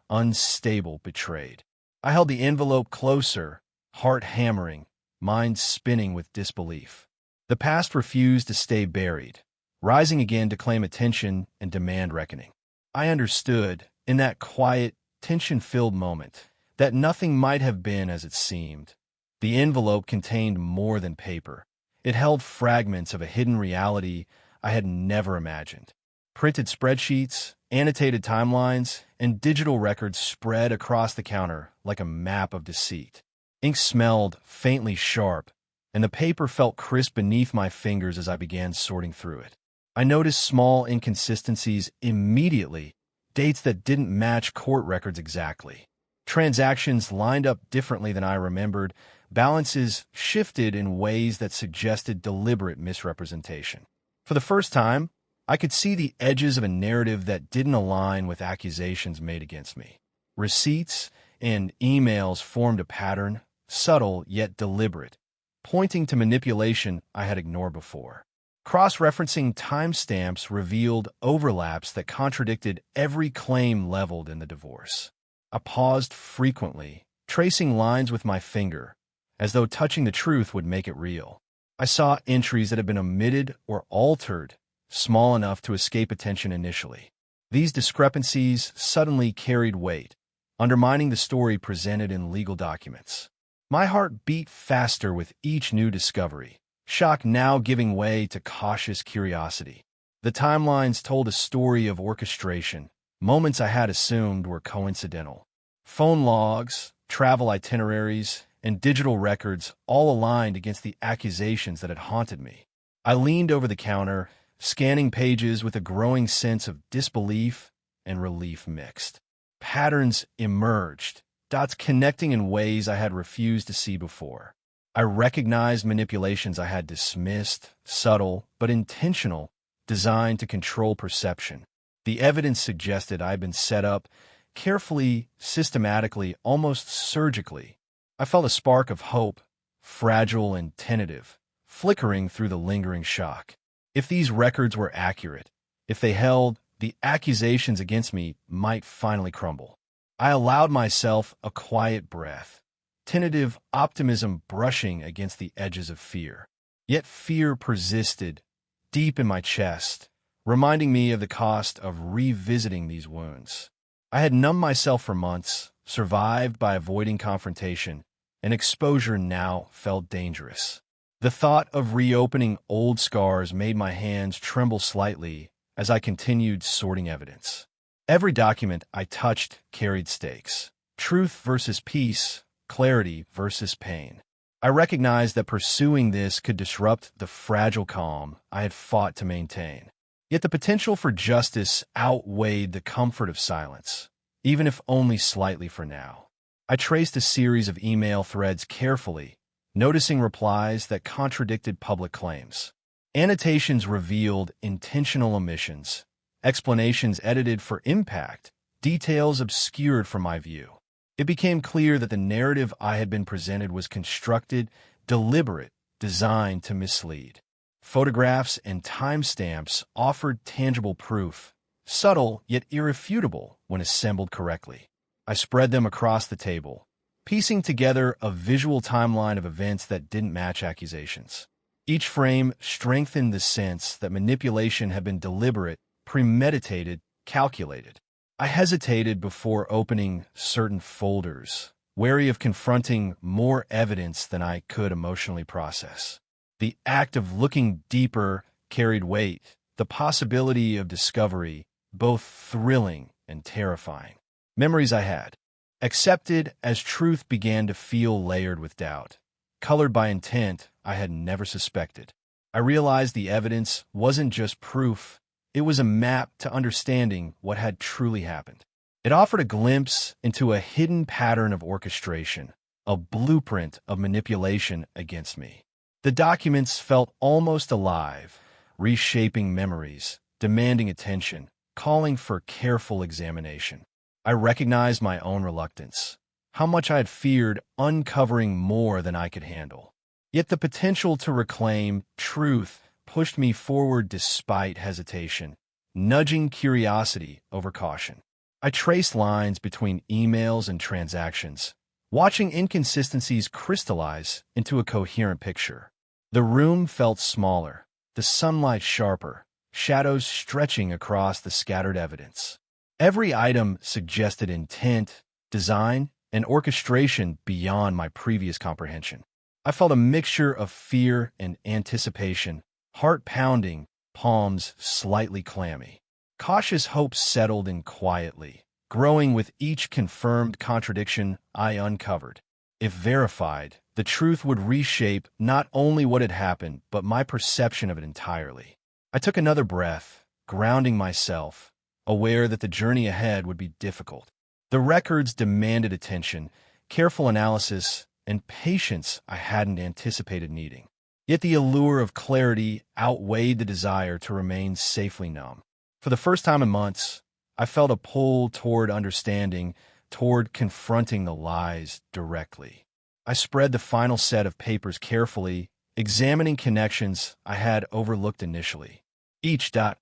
unstable, betrayed. I held the envelope closer, heart hammering, mind spinning with disbelief. The past refused to stay buried, rising again to claim attention and demand reckoning. I understood, in that quiet, tension-filled moment, that nothing might have been as it seemed. The envelope contained more than paper. It held fragments of a hidden reality I had never imagined. Printed spreadsheets, annotated timelines, and digital records spread across the counter like a map of deceit. Ink smelled faintly sharp, and the paper felt crisp beneath my fingers as I began sorting through it. I noticed small inconsistencies immediately, dates that didn't match court records exactly. Transactions lined up differently than I remembered, balances shifted in ways that suggested deliberate misrepresentation. For the first time, I could see the edges of a narrative that didn't align with accusations made against me. Receipts and emails formed a pattern, subtle yet deliberate, pointing to manipulation I had ignored before. Cross-referencing timestamps revealed overlaps that contradicted every claim leveled in the divorce. I paused frequently, tracing lines with my finger, as though touching the truth would make it real. I saw entries that had been omitted or altered, small enough to escape attention initially. These discrepancies suddenly carried weight, undermining the story presented in legal documents. My heart beat faster with each new discovery, shock now giving way to cautious curiosity. The timelines told a story of orchestration, moments I had assumed were coincidental. Phone logs, travel itineraries, and digital records all aligned against the accusations that had haunted me. I leaned over the counter, scanning pages with a growing sense of disbelief and relief mixed. Patterns emerged, dots connecting in ways I had refused to see before. I recognized manipulations I had dismissed, subtle but intentional, designed to control perception. The evidence suggested I had been set up, carefully, systematically, almost surgically. I felt a spark of hope, fragile and tentative, flickering through the lingering shock. If these records were accurate, if they held, the accusations against me might finally crumble. I allowed myself a quiet breath, tentative optimism brushing against the edges of fear. Yet fear persisted, deep in my chest, reminding me of the cost of revisiting these wounds. I had numbed myself for months, survived by avoiding confrontation, and exposure now felt dangerous. The thought of reopening old scars made my hands tremble slightly as I continued sorting evidence. Every document I touched carried stakes: truth versus peace, clarity versus pain. I recognized that pursuing this could disrupt the fragile calm I had fought to maintain. Yet the potential for justice outweighed the comfort of silence, even if only slightly for now. I traced a series of email threads carefully, noticing replies that contradicted public claims. Annotations revealed intentional omissions, explanations edited for impact, details obscured from my view. It became clear that the narrative I had been presented was constructed, deliberate, designed to mislead. Photographs and timestamps offered tangible proof, subtle yet irrefutable when assembled correctly. I spread them across the table, piecing together a visual timeline of events that didn't match accusations. Each frame strengthened the sense that manipulation had been deliberate, premeditated, calculated. I hesitated before opening certain folders, wary of confronting more evidence than I could emotionally process. The act of looking deeper carried weight, the possibility of discovery, both thrilling and terrifying. Memories I had, accepted as truth, began to feel layered with doubt, colored by intent I had never suspected. I realized the evidence wasn't just proof, it was a map to understanding what had truly happened. It offered a glimpse into a hidden pattern of orchestration, a blueprint of manipulation against me. The documents felt almost alive, reshaping memories, demanding attention, calling for careful examination. I recognized my own reluctance, how much I had feared uncovering more than I could handle. Yet the potential to reclaim truth pushed me forward despite hesitation, nudging curiosity over caution. I traced lines between emails and transactions, watching inconsistencies crystallize into a coherent picture. The room felt smaller, the sunlight sharper, shadows stretching across the scattered evidence. Every item suggested intent, design, and orchestration beyond my previous comprehension. I felt a mixture of fear and anticipation, heart pounding, palms slightly clammy. Cautious hope settled in quietly, growing with each confirmed contradiction I uncovered. If verified, the truth would reshape not only what had happened, but my perception of it entirely. I took another breath, grounding myself, aware that the journey ahead would be difficult. The records demanded attention, careful analysis, and patience I hadn't anticipated needing. Yet the allure of clarity outweighed the desire to remain safely numb. For the first time in months, I felt a pull toward understanding, toward confronting the lies directly. I spread the final set of papers carefully, examining connections I had overlooked initially. Each dot,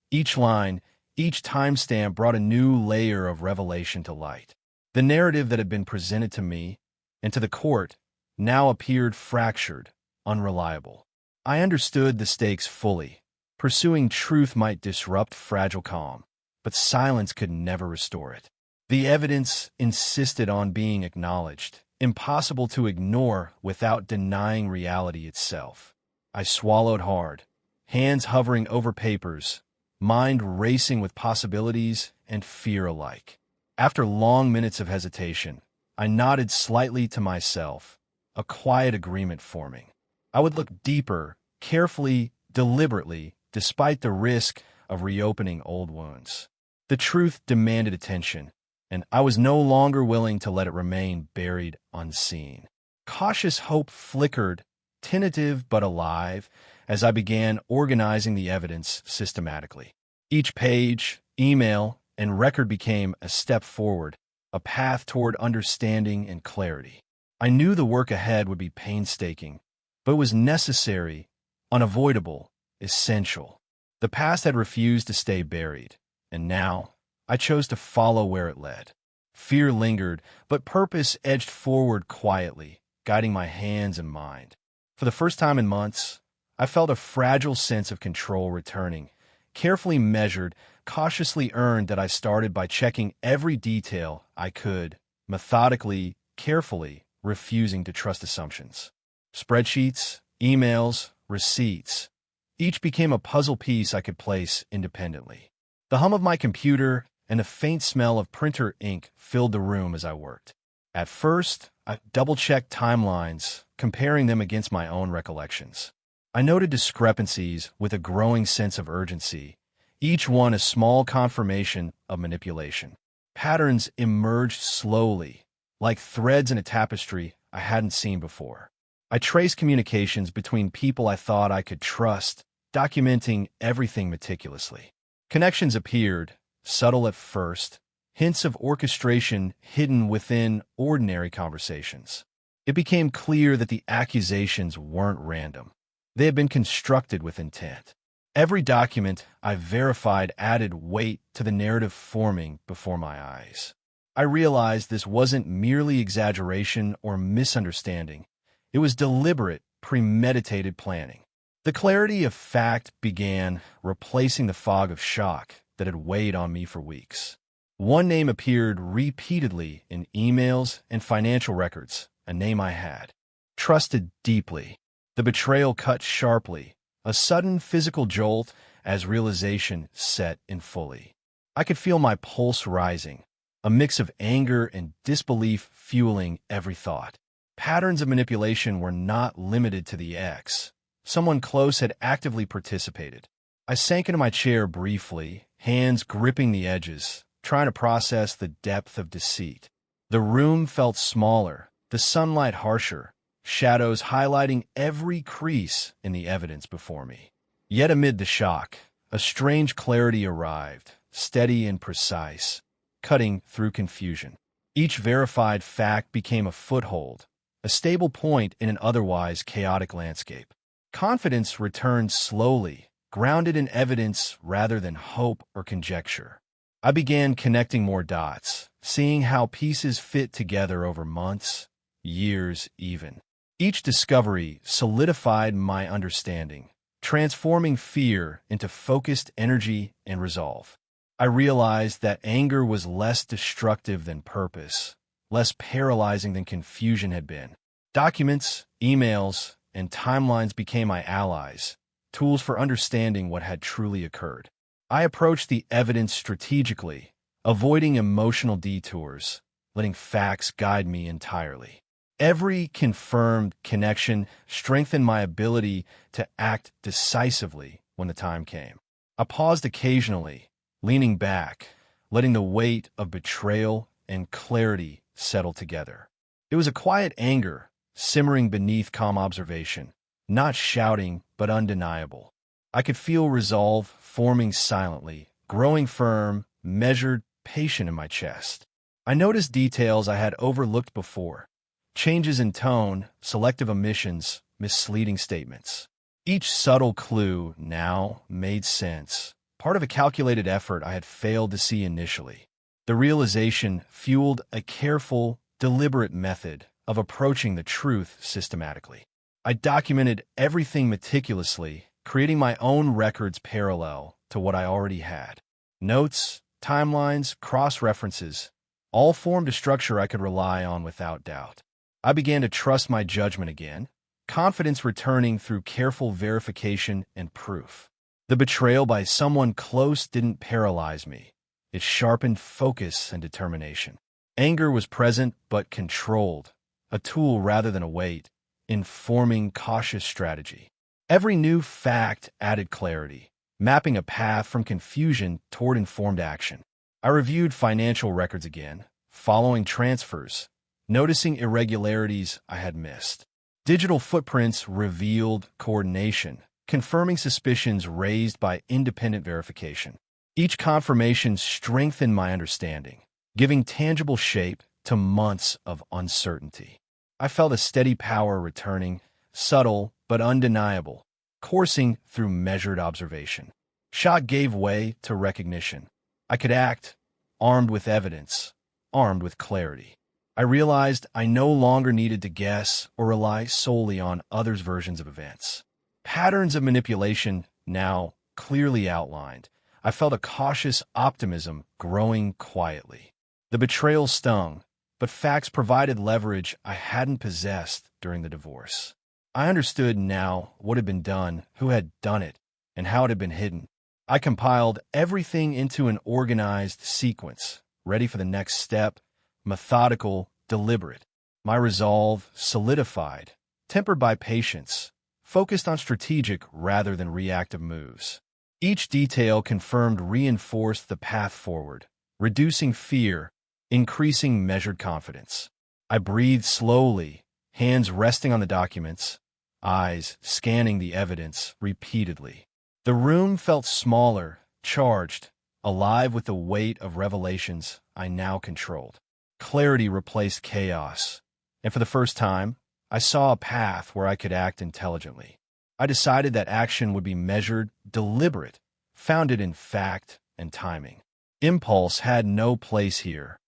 each line, each timestamp brought a new layer of revelation to light. The narrative that had been presented to me and to the court now appeared fractured, unreliable. I understood the stakes fully. Pursuing truth might disrupt fragile calm, but silence could never restore it. The evidence insisted on being acknowledged, impossible to ignore without denying reality itself. I swallowed hard, hands hovering over papers, mind racing with possibilities and fear alike. After long minutes of hesitation, I nodded slightly to myself, a quiet agreement forming. I would look deeper, carefully, deliberately, despite the risk of reopening old wounds. The truth demanded attention, and I was no longer willing to let it remain buried unseen. Cautious hope flickered, tentative but alive, as I began organizing the evidence systematically. Each page, email, and record became a step forward, a path toward understanding and clarity. I knew the work ahead would be painstaking, but it was necessary, unavoidable, essential. The past had refused to stay buried, and now I chose to follow where it led. Fear lingered, but purpose edged forward quietly, guiding my hands and mind. For the first time in months, I felt a fragile sense of control returning, carefully measured, cautiously earned that I started by checking every detail I could, methodically, carefully, refusing to trust assumptions. Spreadsheets, emails, receipts. Each became a puzzle piece I could place independently. The hum of my computer and a faint smell of printer ink filled the room as I worked. At first, I double-checked timelines, comparing them against my own recollections. I noted discrepancies with a growing sense of urgency, each one a small confirmation of manipulation. Patterns emerged slowly, like threads in a tapestry I hadn't seen before. I traced communications between people I thought I could trust, documenting everything meticulously. Connections appeared, subtle at first, hints of orchestration hidden within ordinary conversations. It became clear that the accusations weren't random. They had been constructed with intent. Every document I verified added weight to the narrative forming before my eyes. I realized this wasn't merely exaggeration or misunderstanding. It was deliberate, premeditated planning. The clarity of fact began replacing the fog of shock that had weighed on me for weeks. One name appeared repeatedly in emails and financial records, a name I had trusted deeply. The betrayal cut sharply, a sudden physical jolt as realization set in fully. I could feel my pulse rising, a mix of anger and disbelief fueling every thought. Patterns of manipulation were not limited to the ex. Someone close had actively participated. I sank into my chair briefly, hands gripping the edges, trying to process the depth of deceit. The room felt smaller, the sunlight harsher, shadows highlighting every crease in the evidence before me. Yet amid the shock, a strange clarity arrived, steady and precise, cutting through confusion. Each verified fact became a foothold, a stable point in an otherwise chaotic landscape. Confidence returned slowly, grounded in evidence rather than hope or conjecture. I began connecting more dots, seeing how pieces fit together over months, years even. Each discovery solidified my understanding, transforming fear into focused energy and resolve. I realized that anger was less destructive than purpose, less paralyzing than confusion had been. Documents, emails, and timelines became my allies, tools for understanding what had truly occurred. I approached the evidence strategically, avoiding emotional detours, letting facts guide me entirely. Every confirmed connection strengthened my ability to act decisively when the time came. I paused occasionally, leaning back, letting the weight of betrayal and clarity settle together. It was a quiet anger, simmering beneath calm observation, not shouting but undeniable. I could feel resolve forming silently, growing firm, measured, patient in my chest. I noticed details I had overlooked before. Changes in tone, selective omissions, misleading statements. Each subtle clue now made sense, part of a calculated effort I had failed to see initially. The realization fueled a careful, deliberate method of approaching the truth systematically. I documented everything meticulously, creating my own records parallel to what I already had. Notes, timelines, cross-references, all formed a structure I could rely on without doubt. I began to trust my judgment again, confidence returning through careful verification and proof. The betrayal by someone close didn't paralyze me. It sharpened focus and determination. Anger was present but controlled, a tool rather than a weight, informing cautious strategy. Every new fact added clarity, mapping a path from confusion toward informed action. I reviewed financial records again, following transfers, noticing irregularities I had missed. Digital footprints revealed coordination, confirming suspicions raised by independent verification. Each confirmation strengthened my understanding, giving tangible shape to months of uncertainty. I felt a steady power returning, subtle but undeniable, coursing through measured observation. Shock gave way to recognition. I could act, armed with evidence, armed with clarity. I realized I no longer needed to guess or rely solely on others' versions of events. Patterns of manipulation now clearly outlined. I felt a cautious optimism growing quietly. The betrayal stung, but facts provided leverage I hadn't possessed during the divorce. I understood now what had been done, who had done it, and how it had been hidden. I compiled everything into an organized sequence, ready for the next step, methodical, deliberate. My resolve solidified, tempered by patience, focused on strategic rather than reactive moves. Each detail confirmed reinforced the path forward, reducing fear, increasing measured confidence. I breathed slowly, hands resting on the documents, eyes scanning the evidence repeatedly. The room felt smaller, charged, alive with the weight of revelations I now controlled. Clarity replaced chaos, and for the first time, I saw a path where I could act intelligently. I decided that action would be measured, deliberate, founded in fact and timing. Impulse had no place here.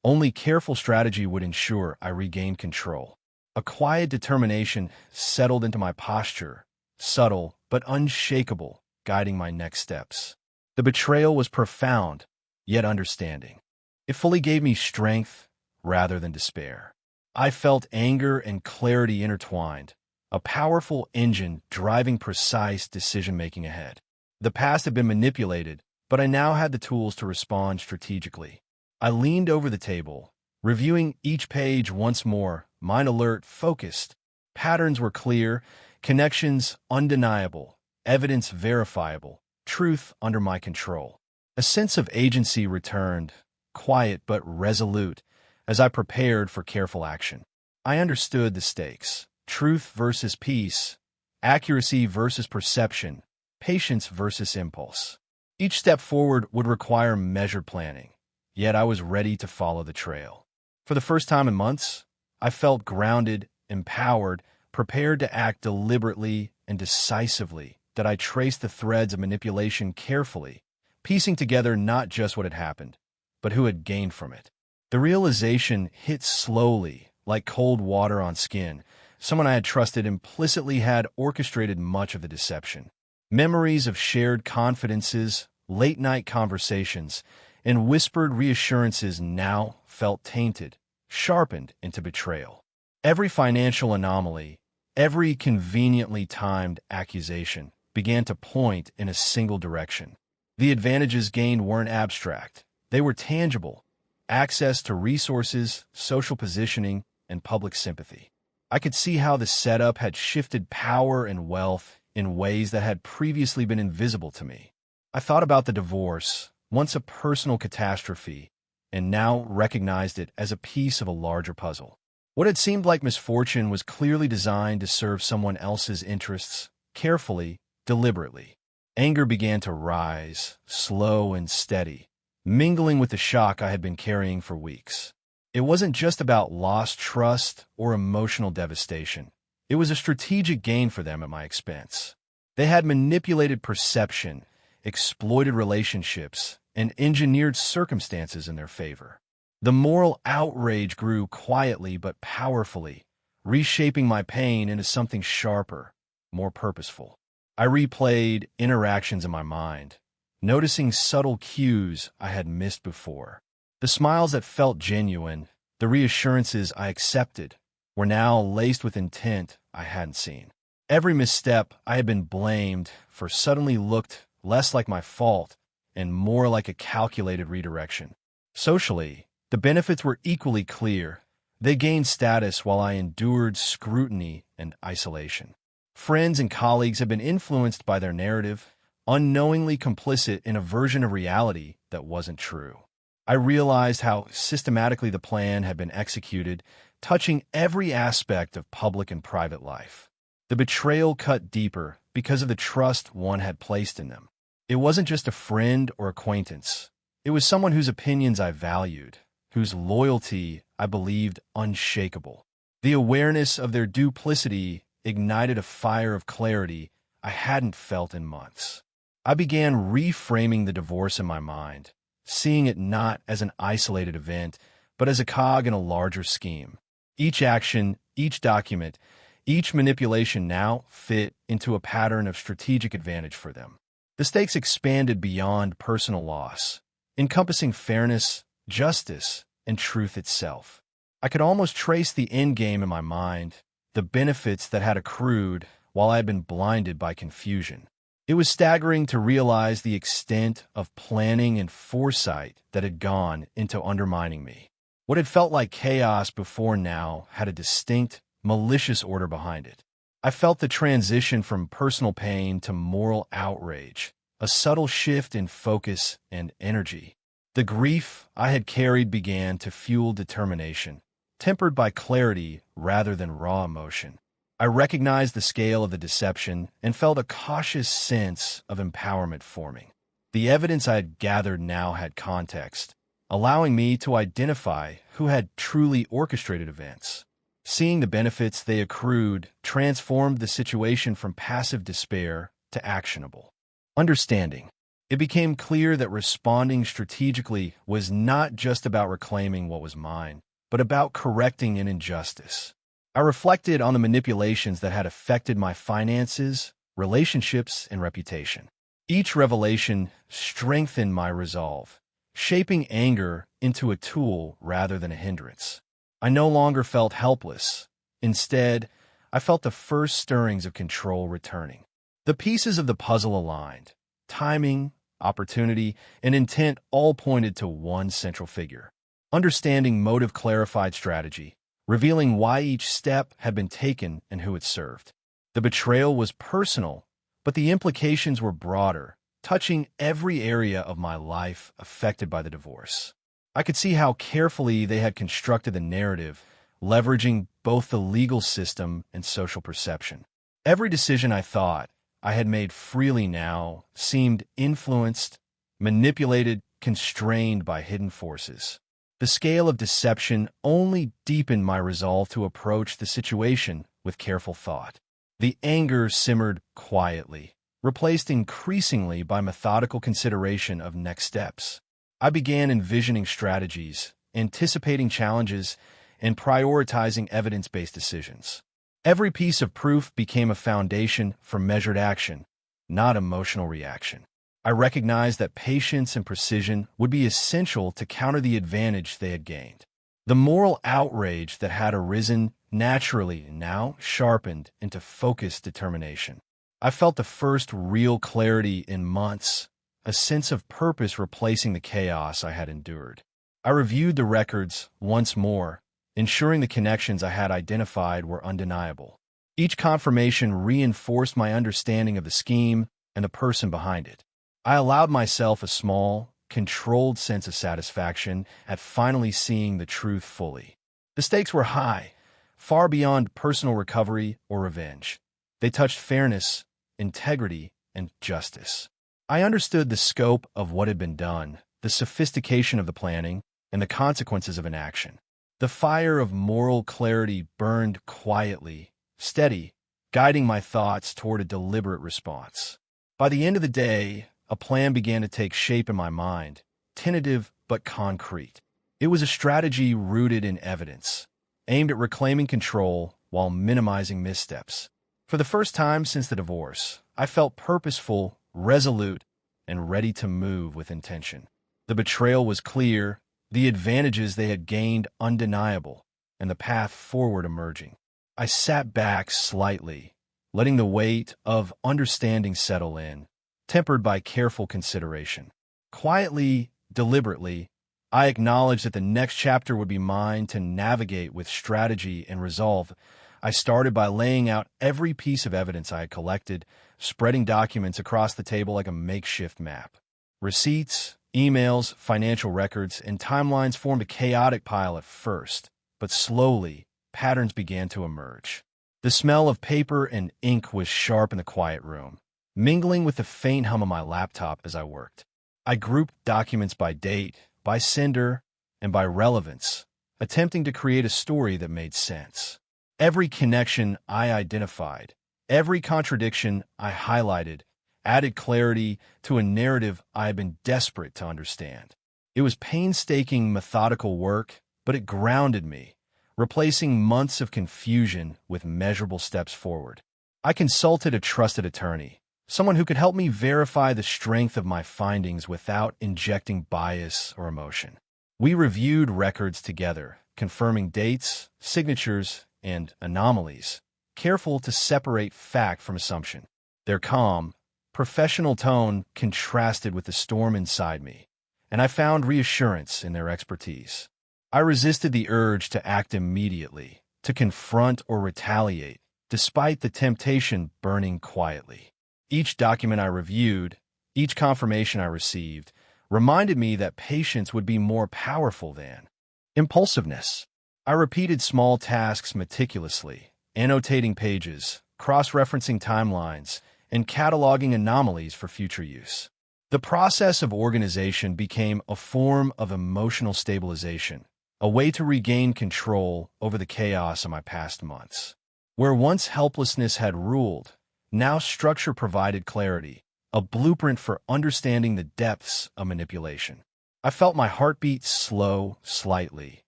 Only careful strategy would ensure I regained control. A quiet determination settled into my posture, subtle but unshakable, guiding my next steps. The betrayal was profound, yet understanding. It fully gave me strength rather than despair. I felt anger and clarity intertwined, a powerful engine driving precise decision-making ahead. The past had been manipulated, but I now had the tools to respond strategically. I leaned over the table, reviewing each page once more, mind alert, focused. Patterns were clear, connections undeniable, evidence verifiable, truth under my control. A sense of agency returned, quiet but resolute, as I prepared for careful action. I understood the stakes: truth versus peace, accuracy versus perception, patience versus impulse. Each step forward would require measured planning, yet I was ready to follow the trail. For the first time in months, I felt grounded, empowered, prepared to act deliberately and decisively. That I traced the threads of manipulation carefully, piecing together not just what had happened, but who had gained from it. The realization hit slowly, like cold water on skin. Someone I had trusted implicitly had orchestrated much of the deception. Memories of shared confidences, late-night conversations, and whispered reassurances now felt tainted, sharpened into betrayal. Every financial anomaly, every conveniently timed accusation began to point in a single direction. The advantages gained weren't abstract. They were tangible: access to resources, social positioning, and public sympathy. I could see how the setup had shifted power and wealth in ways that had previously been invisible to me. I thought about the divorce, once a personal catastrophe, and now recognized it as a piece of a larger puzzle. What had seemed like misfortune was clearly designed to serve someone else's interests, carefully, deliberately. Anger began to rise, slow and steady, mingling with the shock I had been carrying for weeks. It wasn't just about lost trust or emotional devastation. It was a strategic gain for them at my expense. They had manipulated perception, exploited relationships, and engineered circumstances in their favor. The moral outrage grew quietly but powerfully, reshaping my pain into something sharper, more purposeful. I replayed interactions in my mind, noticing subtle cues I had missed before. The smiles that felt genuine, the reassurances I accepted, were now laced with intent I hadn't seen. Every misstep I had been blamed for suddenly looked less like my fault, and more like a calculated redirection. Socially, the benefits were equally clear. They gained status while I endured scrutiny and isolation. Friends and colleagues had been influenced by their narrative, unknowingly complicit in a version of reality that wasn't true. I realized how systematically the plan had been executed, touching every aspect of public and private life. The betrayal cut deeper because of the trust one had placed in them. It wasn't just a friend or acquaintance. It was someone whose opinions I valued, whose loyalty I believed unshakable. The awareness of their duplicity ignited a fire of clarity I hadn't felt in months. I began reframing the divorce in my mind, seeing it not as an isolated event, but as a cog in a larger scheme. Each action, each document, each manipulation now fit into a pattern of strategic advantage for them. The stakes expanded beyond personal loss, encompassing fairness, justice, and truth itself. I could almost trace the end game in my mind, the benefits that had accrued while I had been blinded by confusion. It was staggering to realize the extent of planning and foresight that had gone into undermining me. What had felt like chaos before now had a distinct, malicious order behind it. I felt the transition from personal pain to moral outrage, a subtle shift in focus and energy. The grief I had carried began to fuel determination, tempered by clarity rather than raw emotion. I recognized the scale of the deception and felt a cautious sense of empowerment forming. The evidence I had gathered now had context, allowing me to identify who had truly orchestrated events. Seeing the benefits they accrued transformed the situation from passive despair to actionable understanding. It became clear that responding strategically was not just about reclaiming what was mine, but about correcting an injustice. I reflected on the manipulations that had affected my finances, relationships, and reputation. Each revelation strengthened my resolve, shaping anger into a tool rather than a hindrance. I no longer felt helpless. Instead, I felt the first stirrings of control returning. The pieces of the puzzle aligned. Timing, opportunity, and intent all pointed to one central figure. Understanding motive clarified strategy, revealing why each step had been taken and who it served. The betrayal was personal, but the implications were broader, touching every area of my life affected by the divorce. I could see how carefully they had constructed the narrative, leveraging both the legal system and social perception. Every decision I thought I had made freely now seemed influenced, manipulated, constrained by hidden forces. The scale of deception only deepened my resolve to approach the situation with careful thought. The anger simmered quietly, replaced increasingly by methodical consideration of next steps. I began envisioning strategies, anticipating challenges, and prioritizing evidence-based decisions. Every piece of proof became a foundation for measured action, not emotional reaction. I recognized that patience and precision would be essential to counter the advantage they had gained. The moral outrage that had arisen naturally now sharpened into focused determination. I felt the first real clarity in months, a sense of purpose replacing the chaos I had endured. I reviewed the records once more, ensuring the connections I had identified were undeniable. Each confirmation reinforced my understanding of the scheme and the person behind it. I allowed myself a small, controlled sense of satisfaction at finally seeing the truth fully. The stakes were high, far beyond personal recovery or revenge. They touched fairness, integrity, and justice. I understood the scope of what had been done, the sophistication of the planning, and the consequences of inaction. The fire of moral clarity burned quietly, steady, guiding my thoughts toward a deliberate response. By the end of the day, a plan began to take shape in my mind, tentative but concrete. It was a strategy rooted in evidence, aimed at reclaiming control while minimizing missteps. For the first time since the divorce, I felt purposeful, resolute, and ready to move with intention. The betrayal was clear, the advantages they had gained undeniable, and the path forward emerging. I sat back slightly, letting the weight of understanding settle in, tempered by careful consideration. Quietly, deliberately, I acknowledged that the next chapter would be mine to navigate with strategy and resolve. I started by laying out every piece of evidence I had collected, spreading documents across the table like a makeshift map. Receipts, emails, financial records, and timelines formed a chaotic pile at first, but slowly, patterns began to emerge. The smell of paper and ink was sharp in the quiet room, mingling with the faint hum of my laptop as I worked. I grouped documents by date, by sender, and by relevance, attempting to create a story that made sense. Every connection I identified, every contradiction I highlighted, added clarity to a narrative I had been desperate to understand. It was painstaking, methodical work, but it grounded me, replacing months of confusion with measurable steps forward. I consulted a trusted attorney, someone who could help me verify the strength of my findings without injecting bias or emotion. We reviewed records together, confirming dates, signatures, and anomalies, careful to separate fact from assumption. Their calm, professional tone contrasted with the storm inside me, and I found reassurance in their expertise. I resisted the urge to act immediately, to confront or retaliate, despite the temptation burning quietly. Each document I reviewed, each confirmation I received, reminded me that patience would be more powerful than impulsiveness. I repeated small tasks meticulously, annotating pages, cross-referencing timelines, and cataloging anomalies for future use. The process of organization became a form of emotional stabilization, a way to regain control over the chaos of my past months. Where once helplessness had ruled, now structure provided clarity, a blueprint for understanding the depths of manipulation. I felt my heartbeat slow slightly,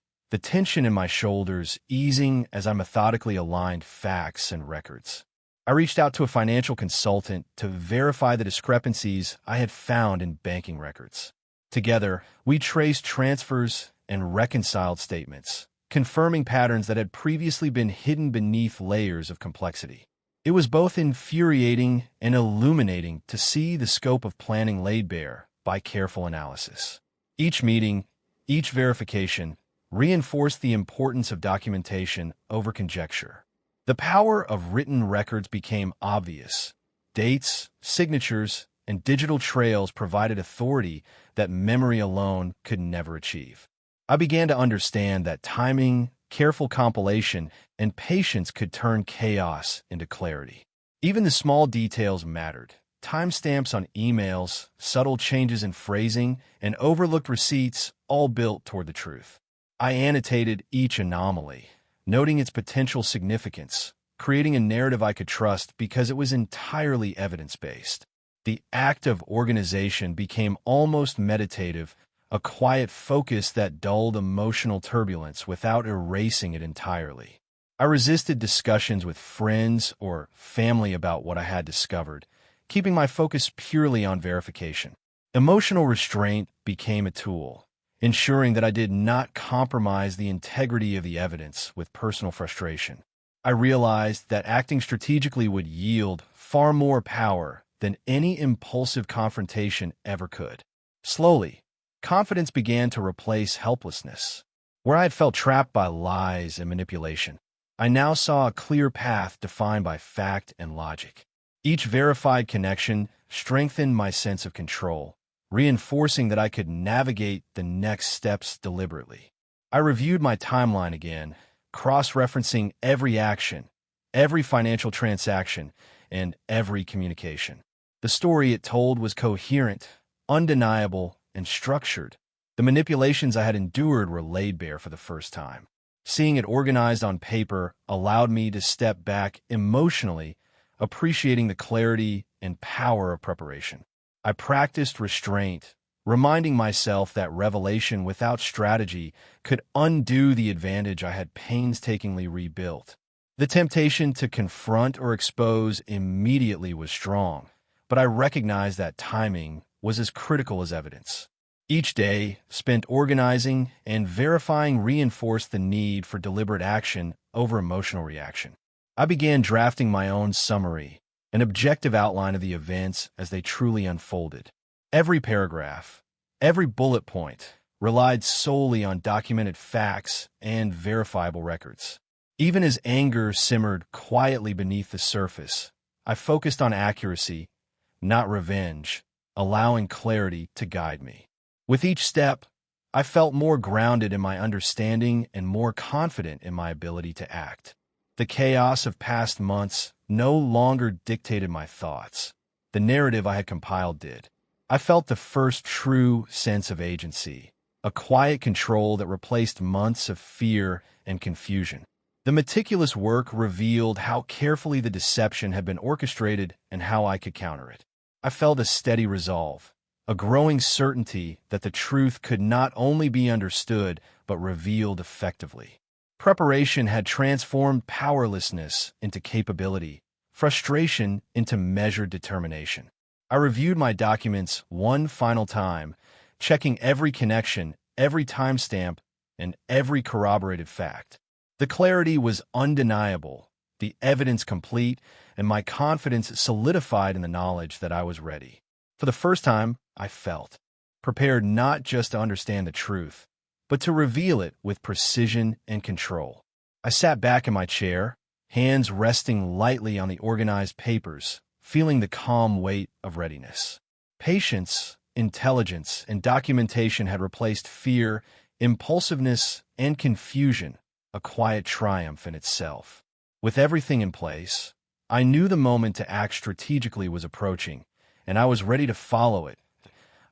the tension in my shoulders easing as I methodically aligned facts and records. I reached out to a financial consultant to verify the discrepancies I had found in banking records. Together, we traced transfers and reconciled statements, confirming patterns that had previously been hidden beneath layers of complexity. It was both infuriating and illuminating to see the scope of planning laid bare by careful analysis. Each meeting, each verification, reinforced the importance of documentation over conjecture. The power of written records became obvious. Dates, signatures, and digital trails provided authority that memory alone could never achieve. I began to understand that timing, careful compilation, and patience could turn chaos into clarity. Even the small details mattered. Timestamps on emails, subtle changes in phrasing, and overlooked receipts all built toward the truth. I annotated each anomaly, noting its potential significance, creating a narrative I could trust because it was entirely evidence-based. The act of organization became almost meditative, a quiet focus that dulled emotional turbulence without erasing it entirely. I resisted discussions with friends or family about what I had discovered, keeping my focus purely on verification. Emotional restraint became a tool, ensuring that I did not compromise the integrity of the evidence with personal frustration. I realized that acting strategically would yield far more power than any impulsive confrontation ever could. Slowly, confidence began to replace helplessness. Where I had felt trapped by lies and manipulation, I now saw a clear path defined by fact and logic. Each verified connection strengthened my sense of control, reinforcing that I could navigate the next steps deliberately. I reviewed my timeline again, cross-referencing every action, every financial transaction, and every communication. The story it told was coherent, undeniable, and structured. The manipulations I had endured were laid bare for the first time. Seeing it organized on paper allowed me to step back emotionally, appreciating the clarity and power of preparation. I practiced restraint, reminding myself that revelation without strategy could undo the advantage I had painstakingly rebuilt. The temptation to confront or expose immediately was strong, but I recognized that timing was as critical as evidence. Each day spent organizing and verifying reinforced the need for deliberate action over emotional reaction. I began drafting my own summary, an objective outline of the events as they truly unfolded. Every paragraph, every bullet point, relied solely on documented facts and verifiable records. Even as anger simmered quietly beneath the surface, I focused on accuracy, not revenge, allowing clarity to guide me. With each step, I felt more grounded in my understanding and more confident in my ability to act. The chaos of past months no longer dictated my thoughts. The narrative I had compiled did. I felt the first true sense of agency, a quiet control that replaced months of fear and confusion. The meticulous work revealed how carefully the deception had been orchestrated and how I could counter it. I felt a steady resolve, a growing certainty that the truth could not only be understood but revealed effectively. Preparation had transformed powerlessness into capability, frustration into measured determination. I reviewed my documents one final time, checking every connection, every timestamp, and every corroborated fact. The clarity was undeniable, the evidence complete, and my confidence solidified in the knowledge that I was ready. For the first time, I felt prepared not just to understand the truth, but to reveal it with precision and control. I sat back in my chair, hands resting lightly on the organized papers, feeling the calm weight of readiness. Patience, intelligence, and documentation had replaced fear, impulsiveness, and confusion, a quiet triumph in itself. With everything in place, I knew the moment to act strategically was approaching, and I was ready to follow it.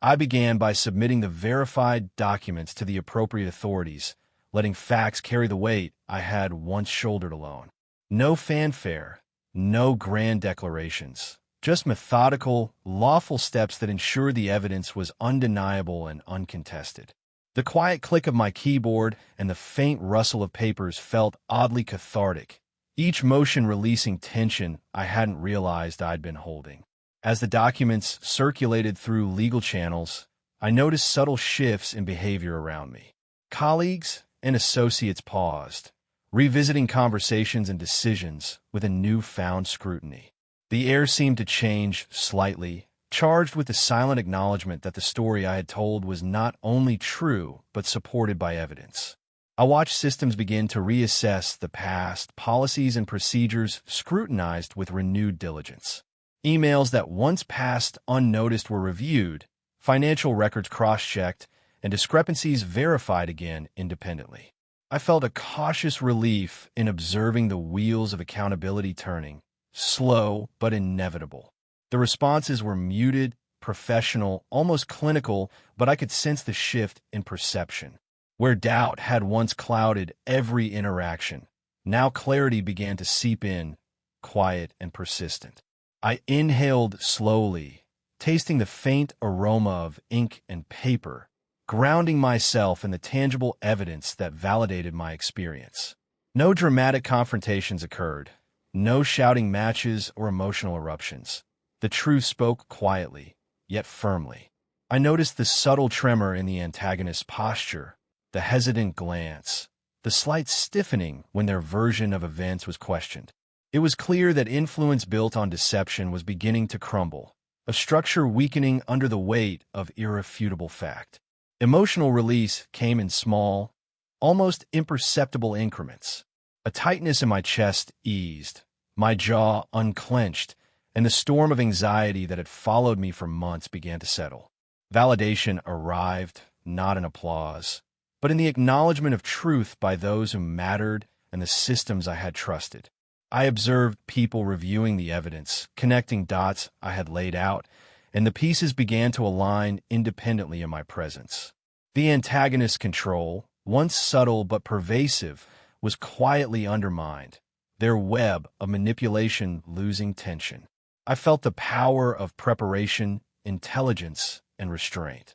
I began by submitting the verified documents to the appropriate authorities, letting facts carry the weight I had once shouldered alone. No fanfare, no grand declarations, just methodical, lawful steps that ensured the evidence was undeniable and uncontested. The quiet click of my keyboard and the faint rustle of papers felt oddly cathartic, each motion releasing tension I hadn't realized I'd been holding. As the documents circulated through legal channels, I noticed subtle shifts in behavior around me. Colleagues and associates paused, revisiting conversations and decisions with a newfound scrutiny. The air seemed to change slightly, charged with the silent acknowledgement that the story I had told was not only true, but supported by evidence. I watched systems begin to reassess the past, policies and procedures scrutinized with renewed diligence. Emails that once passed unnoticed were reviewed, financial records cross-checked, and discrepancies verified again independently. I felt a cautious relief in observing the wheels of accountability turning, slow but inevitable. The responses were muted, professional, almost clinical, but I could sense the shift in perception. Where doubt had once clouded every interaction, now clarity began to seep in, quiet and persistent. I inhaled slowly, tasting the faint aroma of ink and paper, grounding myself in the tangible evidence that validated my experience. No dramatic confrontations occurred, no shouting matches or emotional eruptions. The truth spoke quietly, yet firmly. I noticed the subtle tremor in the antagonist's posture, the hesitant glance, the slight stiffening when their version of events was questioned. It was clear that influence built on deception was beginning to crumble, a structure weakening under the weight of irrefutable fact. Emotional release came in small, almost imperceptible increments. A tightness in my chest eased, my jaw unclenched, and the storm of anxiety that had followed me for months began to settle. Validation arrived, not in applause, but in the acknowledgement of truth by those who mattered and the systems I had trusted. I observed people reviewing the evidence, connecting dots I had laid out, and the pieces began to align independently in my presence. The antagonist's control, once subtle but pervasive, was quietly undermined, their web of manipulation losing tension. I felt the power of preparation, intelligence, and restraint.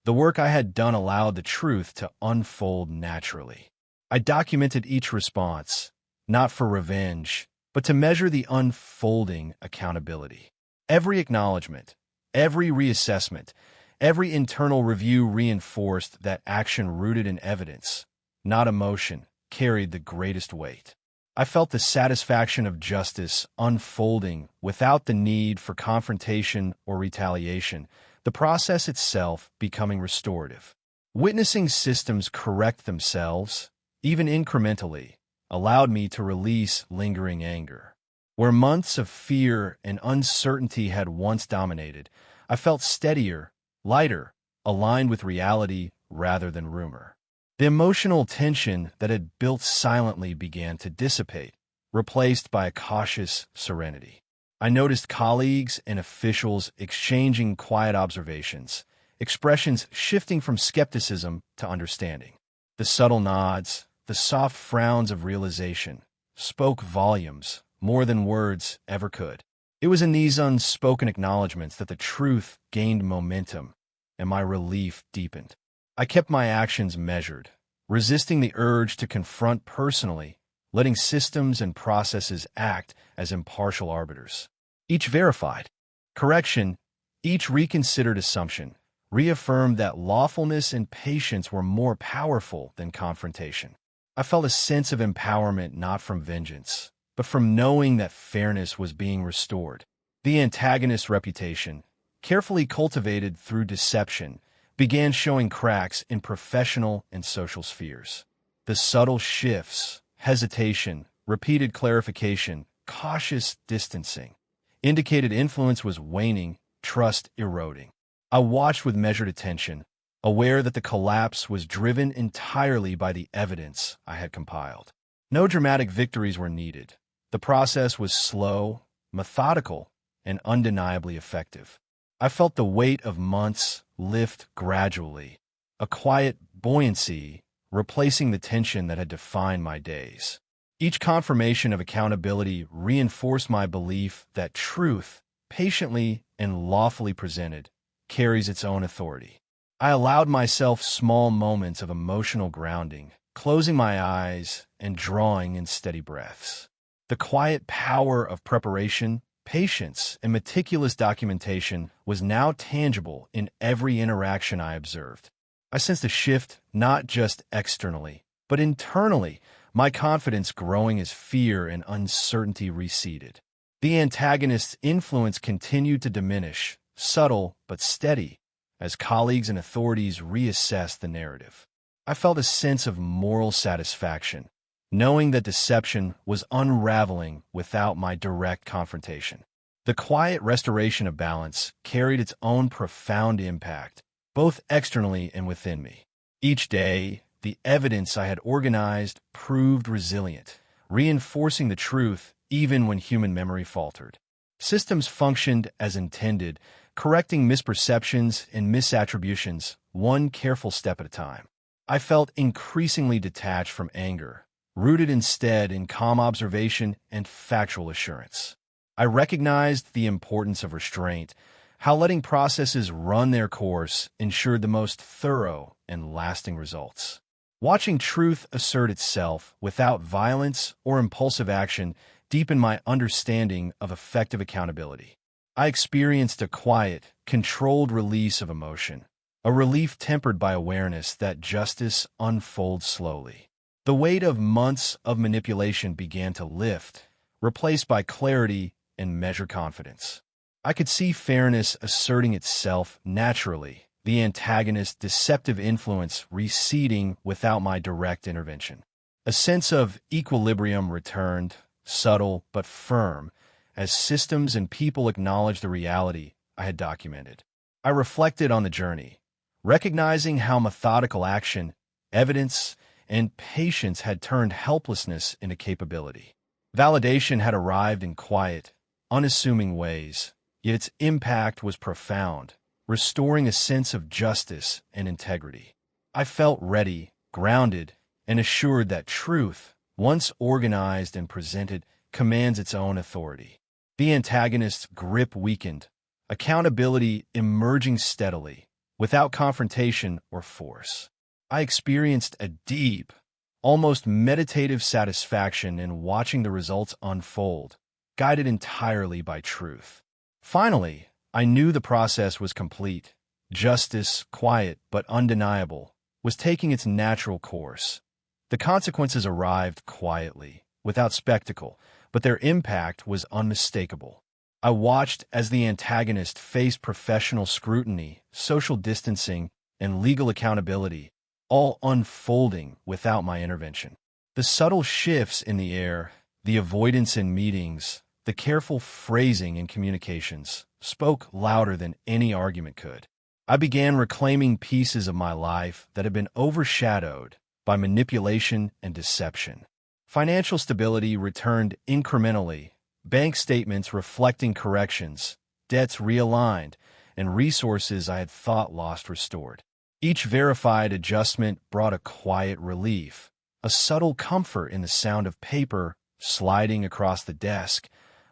The work I had done allowed the truth to unfold naturally. I documented each response, not for revenge, but to measure the unfolding accountability. Every acknowledgement, every reassessment, every internal review reinforced that action rooted in evidence, not emotion, carried the greatest weight. I felt the satisfaction of justice unfolding without the need for confrontation or retaliation, the process itself becoming restorative. Witnessing systems correct themselves, even incrementally, allowed me to release lingering anger. Where months of fear and uncertainty had once dominated, I felt steadier, lighter, aligned with reality rather than rumor. The emotional tension that had built silently began to dissipate, replaced by a cautious serenity. I noticed colleagues and officials exchanging quiet observations, expressions shifting from skepticism to understanding. The subtle nods, the soft frowns of realization, spoke volumes, more than words ever could. It was in these unspoken acknowledgments that the truth gained momentum, and my relief deepened. I kept my actions measured, resisting the urge to confront personally, letting systems and processes act as impartial arbiters. Each verified correction, each reconsidered assumption, reaffirmed that lawfulness and patience were more powerful than confrontation. I felt a sense of empowerment not from vengeance, but from knowing that fairness was being restored. The antagonist's reputation, carefully cultivated through deception, began showing cracks in professional and social spheres. The subtle shifts, hesitation, repeated clarification, cautious distancing, indicated influence was waning, trust eroding. I watched with measured attention, aware that the collapse was driven entirely by the evidence I had compiled. No dramatic victories were needed. The process was slow, methodical, and undeniably effective. I felt the weight of months lift gradually, a quiet buoyancy replacing the tension that had defined my days. Each confirmation of accountability reinforced my belief that truth, patiently and lawfully presented, carries its own authority. I allowed myself small moments of emotional grounding, closing my eyes and drawing in steady breaths. The quiet power of preparation, patience, and meticulous documentation was now tangible in every interaction I observed. I sensed a shift not just externally, but internally, my confidence growing as fear and uncertainty receded. The antagonist's influence continued to diminish, subtle but steady, as colleagues and authorities reassessed the narrative. I felt a sense of moral satisfaction, knowing that deception was unraveling without my direct confrontation. The quiet restoration of balance carried its own profound impact, both externally and within me. Each day, the evidence I had organized proved resilient, reinforcing the truth even when human memory faltered. Systems functioned as intended, correcting misperceptions and misattributions one careful step at a time. I felt increasingly detached from anger, rooted instead in calm observation and factual assurance. I recognized the importance of restraint, how letting processes run their course ensured the most thorough and lasting results. Watching truth assert itself without violence or impulsive action deepened my understanding of effective accountability. I experienced a quiet, controlled release of emotion, a relief tempered by awareness that justice unfolds slowly. The weight of months of manipulation began to lift, replaced by clarity and measured confidence. I could see fairness asserting itself naturally, the antagonist's deceptive influence receding without my direct intervention. A sense of equilibrium returned, subtle but firm, as systems and people acknowledged the reality I had documented. I reflected on the journey, recognizing how methodical action, evidence, and patience had turned helplessness into capability. Validation had arrived in quiet, unassuming ways, yet its impact was profound, restoring a sense of justice and integrity. I felt ready, grounded, and assured that truth, once organized and presented, commands its own authority. The antagonist's grip weakened, accountability emerging steadily, without confrontation or force. I experienced a deep, almost meditative satisfaction in watching the results unfold, guided entirely by truth. Finally, I knew the process was complete. Justice, quiet but undeniable, was taking its natural course. The consequences arrived quietly, without spectacle, but their impact was unmistakable. I watched as the antagonist faced professional scrutiny, social distancing, and legal accountability, all unfolding without my intervention. The subtle shifts in the air, the avoidance in meetings, the careful phrasing in communications spoke louder than any argument could. I began reclaiming pieces of my life that had been overshadowed by manipulation and deception. Financial stability returned incrementally, bank statements reflecting corrections, debts realigned, and resources I had thought lost restored. Each verified adjustment brought a quiet relief, a subtle comfort in the sound of paper sliding across the desk,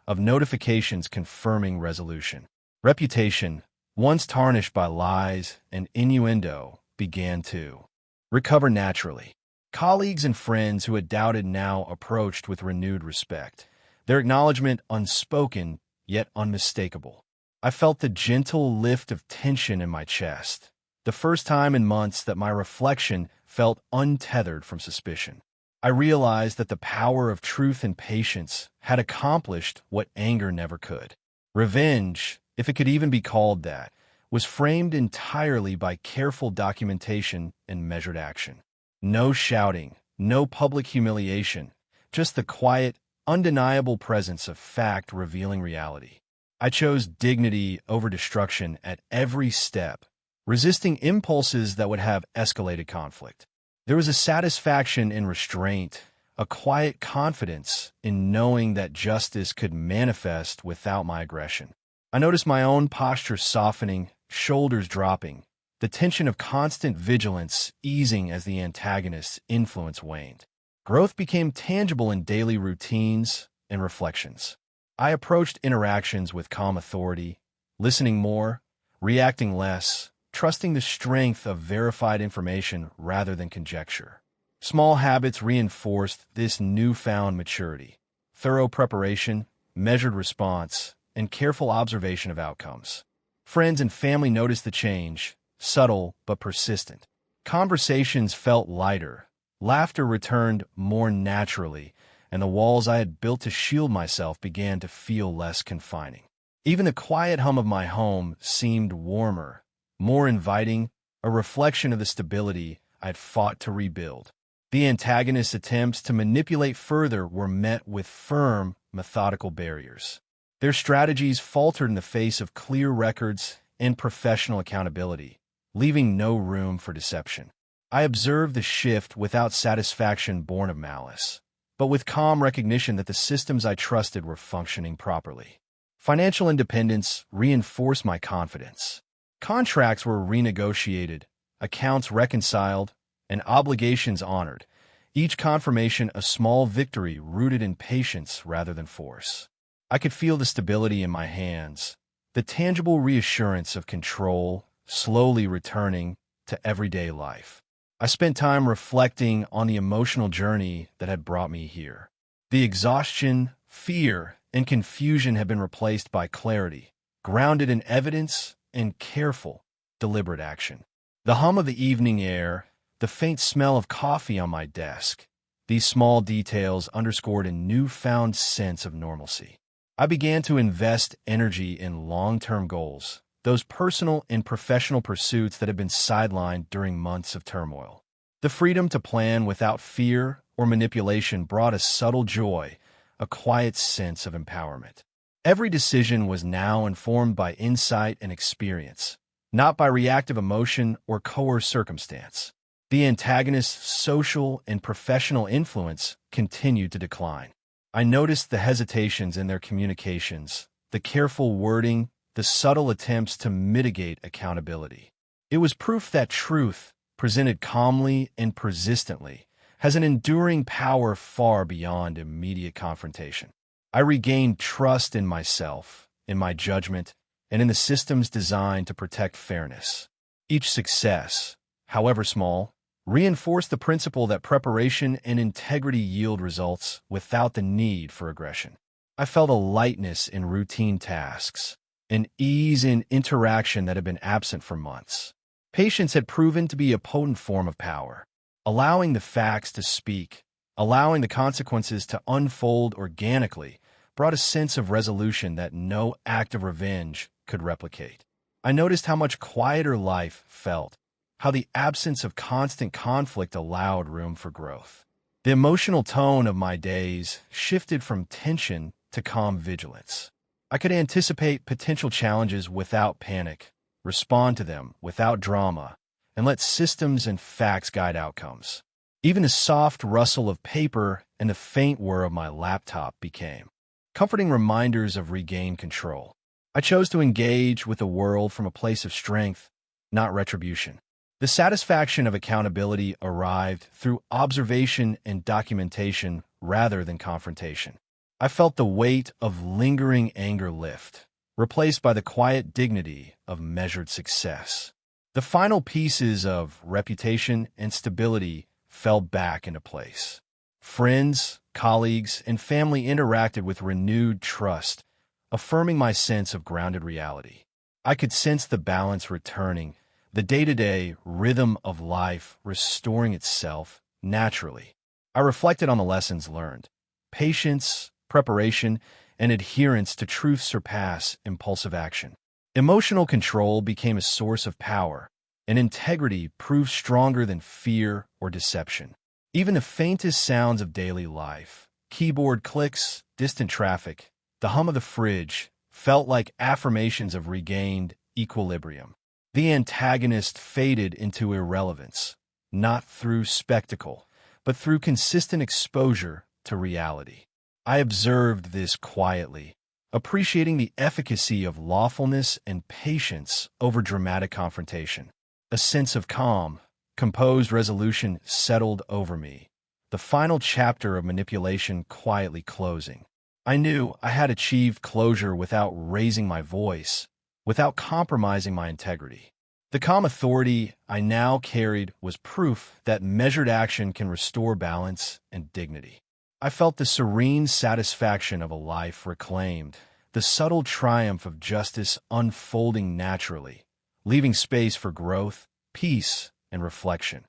of notifications confirming resolution. Reputation, once tarnished by lies and innuendo, began to recover naturally. Colleagues and friends who had doubted now approached with renewed respect, their acknowledgement unspoken yet unmistakable. I felt the gentle lift of tension in my chest, the first time in months that my reflection felt untethered from suspicion. I realized that the power of truth and patience had accomplished what anger never could. Revenge, if it could even be called that, was framed entirely by careful documentation and measured action. No shouting, no public humiliation, just the quiet, undeniable presence of fact revealing reality. I chose dignity over destruction at every step, resisting impulses that would have escalated conflict. There was a satisfaction in restraint, a quiet confidence in knowing that justice could manifest without my aggression. I noticed my own posture softening, shoulders dropping, the tension of constant vigilance easing as the antagonist's influence waned. Growth became tangible in daily routines and reflections. I approached interactions with calm authority, listening more, reacting less, trusting the strength of verified information rather than conjecture. Small habits reinforced this newfound maturity: thorough preparation, measured response, and careful observation of outcomes. Friends and family noticed the change, subtle but persistent. Conversations felt lighter, laughter returned more naturally, and the walls I had built to shield myself began to feel less confining. Even the quiet hum of my home seemed warmer, more inviting, a reflection of the stability I had fought to rebuild. The antagonist's attempts to manipulate further were met with firm, methodical barriers. Their strategies faltered in the face of clear records and professional accountability, leaving no room for deception. I observed the shift without satisfaction born of malice, but with calm recognition that the systems I trusted were functioning properly. Financial independence reinforced my confidence. Contracts were renegotiated, accounts reconciled, and obligations honored, each confirmation a small victory rooted in patience rather than force. I could feel the stability in my hands, the tangible reassurance of control slowly returning to everyday life. I spent time reflecting on the emotional journey that had brought me here. The exhaustion, fear, and confusion had been replaced by clarity, grounded in evidence and careful, deliberate action. The hum of the evening air, the faint smell of coffee on my desk, these small details underscored a newfound sense of normalcy. I began to invest energy in long-term goals, those personal and professional pursuits that had been sidelined during months of turmoil. The freedom to plan without fear or manipulation brought a subtle joy, a quiet sense of empowerment. Every decision was now informed by insight and experience, not by reactive emotion or coerced circumstance. The antagonist's social and professional influence continued to decline. I noticed the hesitations in their communications, the careful wording, the subtle attempts to mitigate accountability. It was proof that truth, presented calmly and persistently, has an enduring power far beyond immediate confrontation. I regained trust in myself, in my judgment, and in the systems designed to protect fairness. Each success, however small, reinforced the principle that preparation and integrity yield results without the need for aggression. I felt a lightness in routine tasks, an ease in interaction that had been absent for months. Patience had proven to be a potent form of power, allowing the facts to speak, Allowing the consequences to unfold organically brought a sense of resolution that no act of revenge could replicate. I noticed how much quieter life felt, how the absence of constant conflict allowed room for growth. The emotional tone of my days shifted from tension to calm vigilance. I could anticipate potential challenges without panic, respond to them without drama, and let systems and facts guide outcomes. Even the soft rustle of paper and the faint whir of my laptop became comforting reminders of regained control. I chose to engage with the world from a place of strength, not retribution. The satisfaction of accountability arrived through observation and documentation rather than confrontation. I felt the weight of lingering anger lift, replaced by the quiet dignity of measured success. The final pieces of reputation and stability fell back into place. Friends, colleagues, and family interacted with renewed trust, affirming my sense of grounded reality. I could sense the balance returning, the day-to-day rhythm of life restoring itself naturally. I reflected on the lessons learned. Patience, preparation, and adherence to truth surpass impulsive action. Emotional control became a source of power, and integrity proved stronger than fear or deception. Even the faintest sounds of daily life, keyboard clicks, distant traffic, the hum of the fridge, felt like affirmations of regained equilibrium. The antagonist faded into irrelevance, not through spectacle, but through consistent exposure to reality. I observed this quietly, appreciating the efficacy of lawfulness and patience over dramatic confrontation. A sense of calm, composed resolution settled over me, the final chapter of manipulation quietly closing. I knew I had achieved closure without raising my voice, without compromising my integrity. The calm authority I now carried was proof that measured action can restore balance and dignity. I felt the serene satisfaction of a life reclaimed, the subtle triumph of justice unfolding naturally, leaving space for growth, peace, and reflection.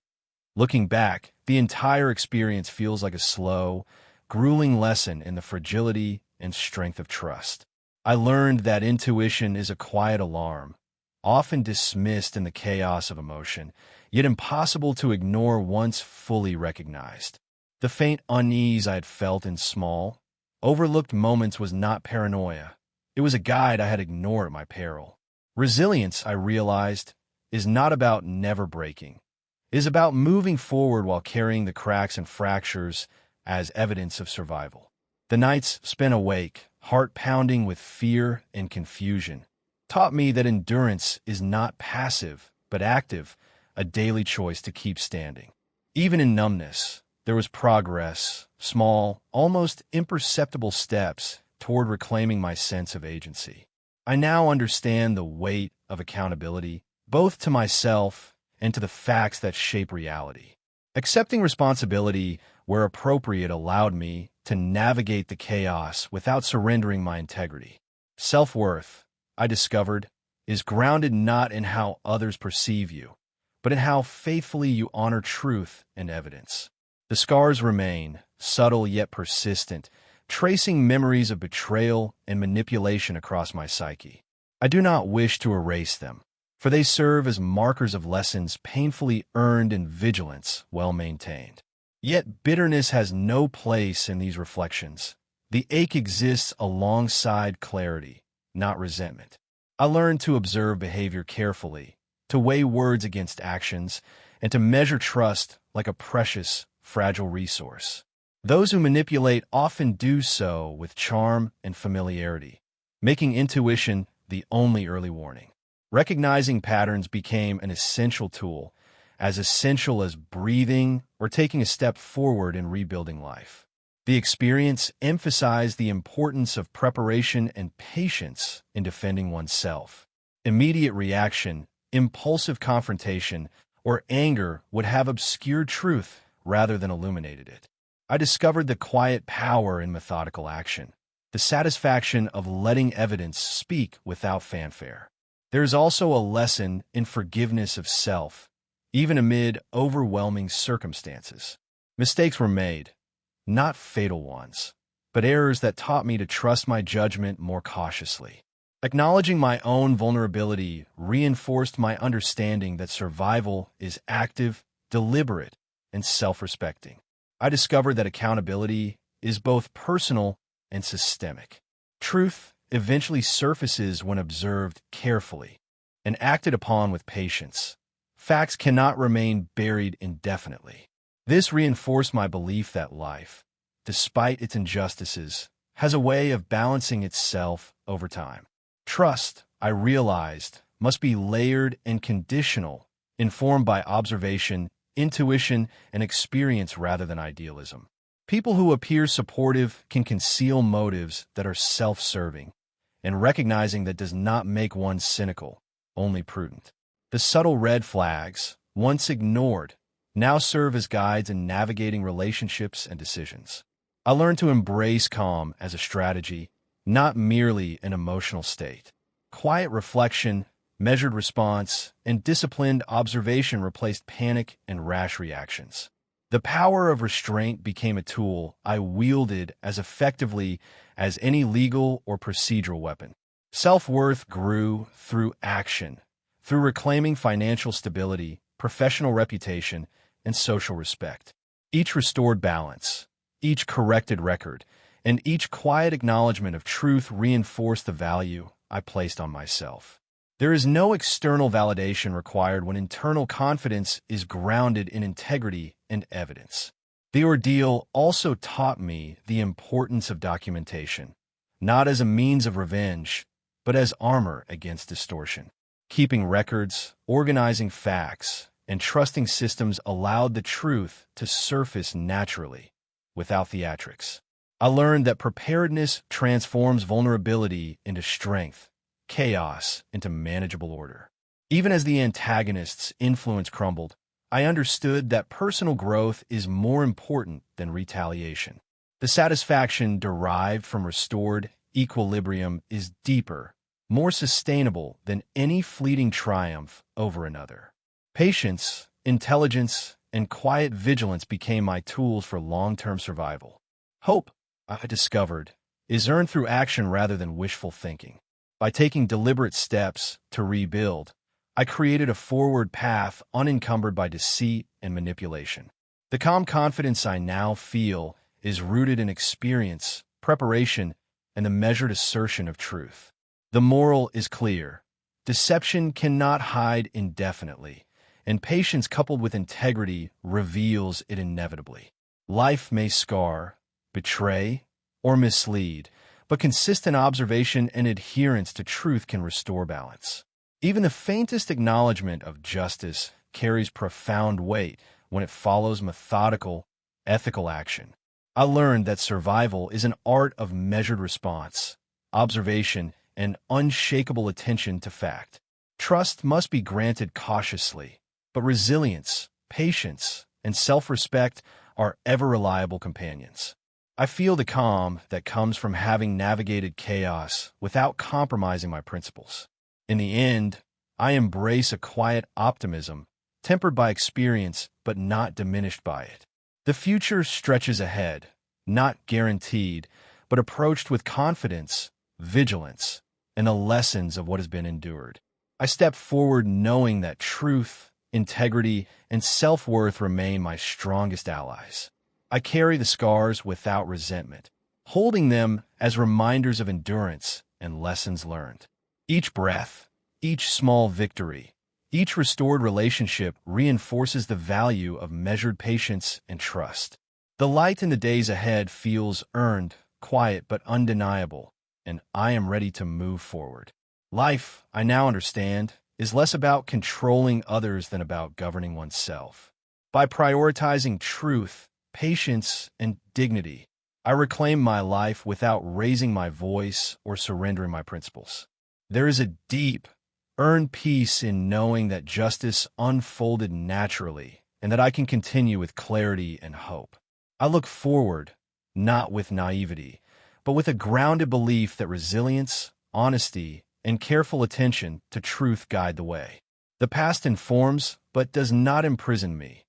Looking back, the entire experience feels like a slow, grueling lesson in the fragility and strength of trust. I learned that intuition is a quiet alarm, often dismissed in the chaos of emotion, yet impossible to ignore once fully recognized. The faint unease I had felt in small, overlooked moments was not paranoia. It was a guide I had ignored at my peril. Resilience, I realized, is not about never breaking. It is about moving forward while carrying the cracks and fractures as evidence of survival. The nights spent awake, heart pounding with fear and confusion, taught me that endurance is not passive, but active, a daily choice to keep standing. Even in numbness, there was progress, small, almost imperceptible steps toward reclaiming my sense of agency. I now understand the weight of accountability, both to myself and to the facts that shape reality. Accepting responsibility where appropriate allowed me to navigate the chaos without surrendering my integrity. Self-worth, I discovered, is grounded not in how others perceive you, but in how faithfully you honor truth and evidence. The scars remain, subtle yet persistent, tracing memories of betrayal and manipulation across my psyche. I do not wish to erase them, for they serve as markers of lessons painfully earned in vigilance well maintained. Yet bitterness has no place in these reflections. The ache exists alongside clarity, not resentment. I learned to observe behavior carefully, to weigh words against actions, and to measure trust like a precious, fragile resource. Those who manipulate often do so with charm and familiarity, making intuition the only early warning. Recognizing patterns became an essential tool, as essential as breathing or taking a step forward in rebuilding life. The experience emphasized the importance of preparation and patience in defending oneself. Immediate reaction, impulsive confrontation, or anger would have obscured truth rather than illuminated it. I discovered the quiet power in methodical action, the satisfaction of letting evidence speak without fanfare. There is also a lesson in forgiveness of self, even amid overwhelming circumstances. Mistakes were made, not fatal ones, but errors that taught me to trust my judgment more cautiously. Acknowledging my own vulnerability reinforced my understanding that survival is active, deliberate, and self-respecting. I discovered that accountability is both personal and systemic. Truth eventually surfaces when observed carefully and acted upon with patience. Facts cannot remain buried indefinitely. This reinforced my belief that life, despite its injustices, has a way of balancing itself over time. Trust, I realized, must be layered and conditional, informed by observation, intuition, and experience rather than idealism. People who appear supportive can conceal motives that are self-serving, and recognizing that does not make one cynical, only prudent. The subtle red flags, once ignored, now serve as guides in navigating relationships and decisions. I learned to embrace calm as a strategy, not merely an emotional state. Quiet reflection, measured response, and disciplined observation replaced panic and rash reactions. The power of restraint became a tool I wielded as effectively as any legal or procedural weapon. Self-worth grew through action, through reclaiming financial stability, professional reputation, and social respect. Each restored balance, each corrected record, and each quiet acknowledgement of truth reinforced the value I placed on myself. There is no external validation required when internal confidence is grounded in integrity and evidence. The ordeal also taught me the importance of documentation, not as a means of revenge, but as armor against distortion. Keeping records, organizing facts, and trusting systems allowed the truth to surface naturally, without theatrics. I learned that preparedness transforms vulnerability into strength, chaos into manageable order. Even as the antagonist's influence crumbled, I understood that personal growth is more important than retaliation. The satisfaction derived from restored equilibrium is deeper, more sustainable than any fleeting triumph over another. Patience, intelligence, and quiet vigilance became my tools for long-term survival. Hope, I discovered, is earned through action rather than wishful thinking. By taking deliberate steps to rebuild, I created a forward path unencumbered by deceit and manipulation. The calm confidence I now feel is rooted in experience, preparation, and the measured assertion of truth. The moral is clear. Deception cannot hide indefinitely, and patience coupled with integrity reveals it inevitably. Life may scar, betray, or mislead, but consistent observation and adherence to truth can restore balance. Even the faintest acknowledgement of justice carries profound weight when it follows methodical, ethical action. I learned that survival is an art of measured response, observation, and unshakable attention to fact. Trust must be granted cautiously, but resilience, patience, and self-respect are ever-reliable companions. I feel the calm that comes from having navigated chaos without compromising my principles. In the end, I embrace a quiet optimism, tempered by experience but not diminished by it. The future stretches ahead, not guaranteed, but approached with confidence, vigilance, and the lessons of what has been endured. I step forward knowing that truth, integrity, and self-worth remain my strongest allies. I carry the scars without resentment, holding them as reminders of endurance and lessons learned. Each breath, each small victory, each restored relationship reinforces the value of measured patience and trust. The light in the days ahead feels earned, quiet but undeniable, and I am ready to move forward. Life, I now understand, is less about controlling others than about governing oneself. By prioritizing truth, patience, and dignity, I reclaim my life without raising my voice or surrendering my principles. There is a deep, earned peace in knowing that justice unfolded naturally and that I can continue with clarity and hope. I look forward, not with naivety, but with a grounded belief that resilience, honesty, and careful attention to truth guide the way. The past informs, but does not imprison me.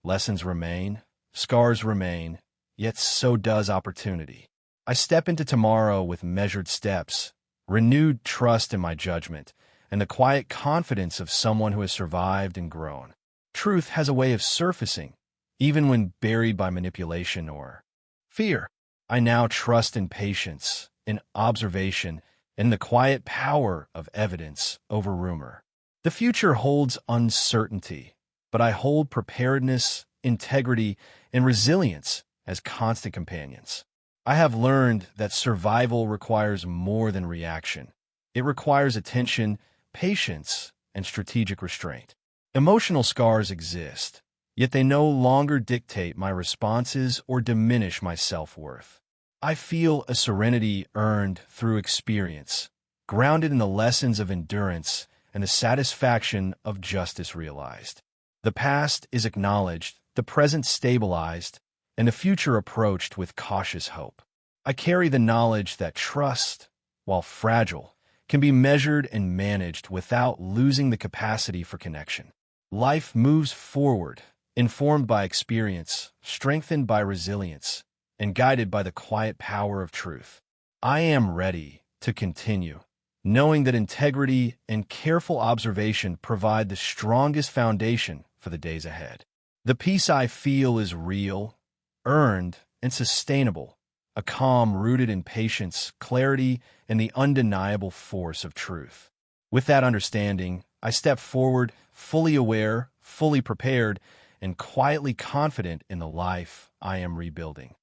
Lessons remain, scars remain, yet so does opportunity. I step into tomorrow with measured steps, renewed trust in my judgment, and the quiet confidence of someone who has survived and grown. Truth has a way of surfacing, even when buried by manipulation or fear. I now trust in patience, in observation, and the quiet power of evidence over rumor. The future holds uncertainty, but I hold preparedness, integrity, and resilience as constant companions. I have learned that survival requires more than reaction. It requires attention, patience, and strategic restraint. Emotional scars exist, yet they no longer dictate my responses or diminish my self-worth. I feel a serenity earned through experience, grounded in the lessons of endurance and the satisfaction of justice realized. The past is acknowledged, the present stabilized, and the future approached with cautious hope. I carry the knowledge that trust, while fragile, can be measured and managed without losing the capacity for connection. Life moves forward, informed by experience, strengthened by resilience, and guided by the quiet power of truth. I am ready to continue, knowing that integrity and careful observation provide the strongest foundation for the days ahead. The peace I feel is real, earned, and sustainable, a calm rooted in patience, clarity, and the undeniable force of truth. With that understanding, I step forward, fully aware, fully prepared, and quietly confident in the life I am rebuilding.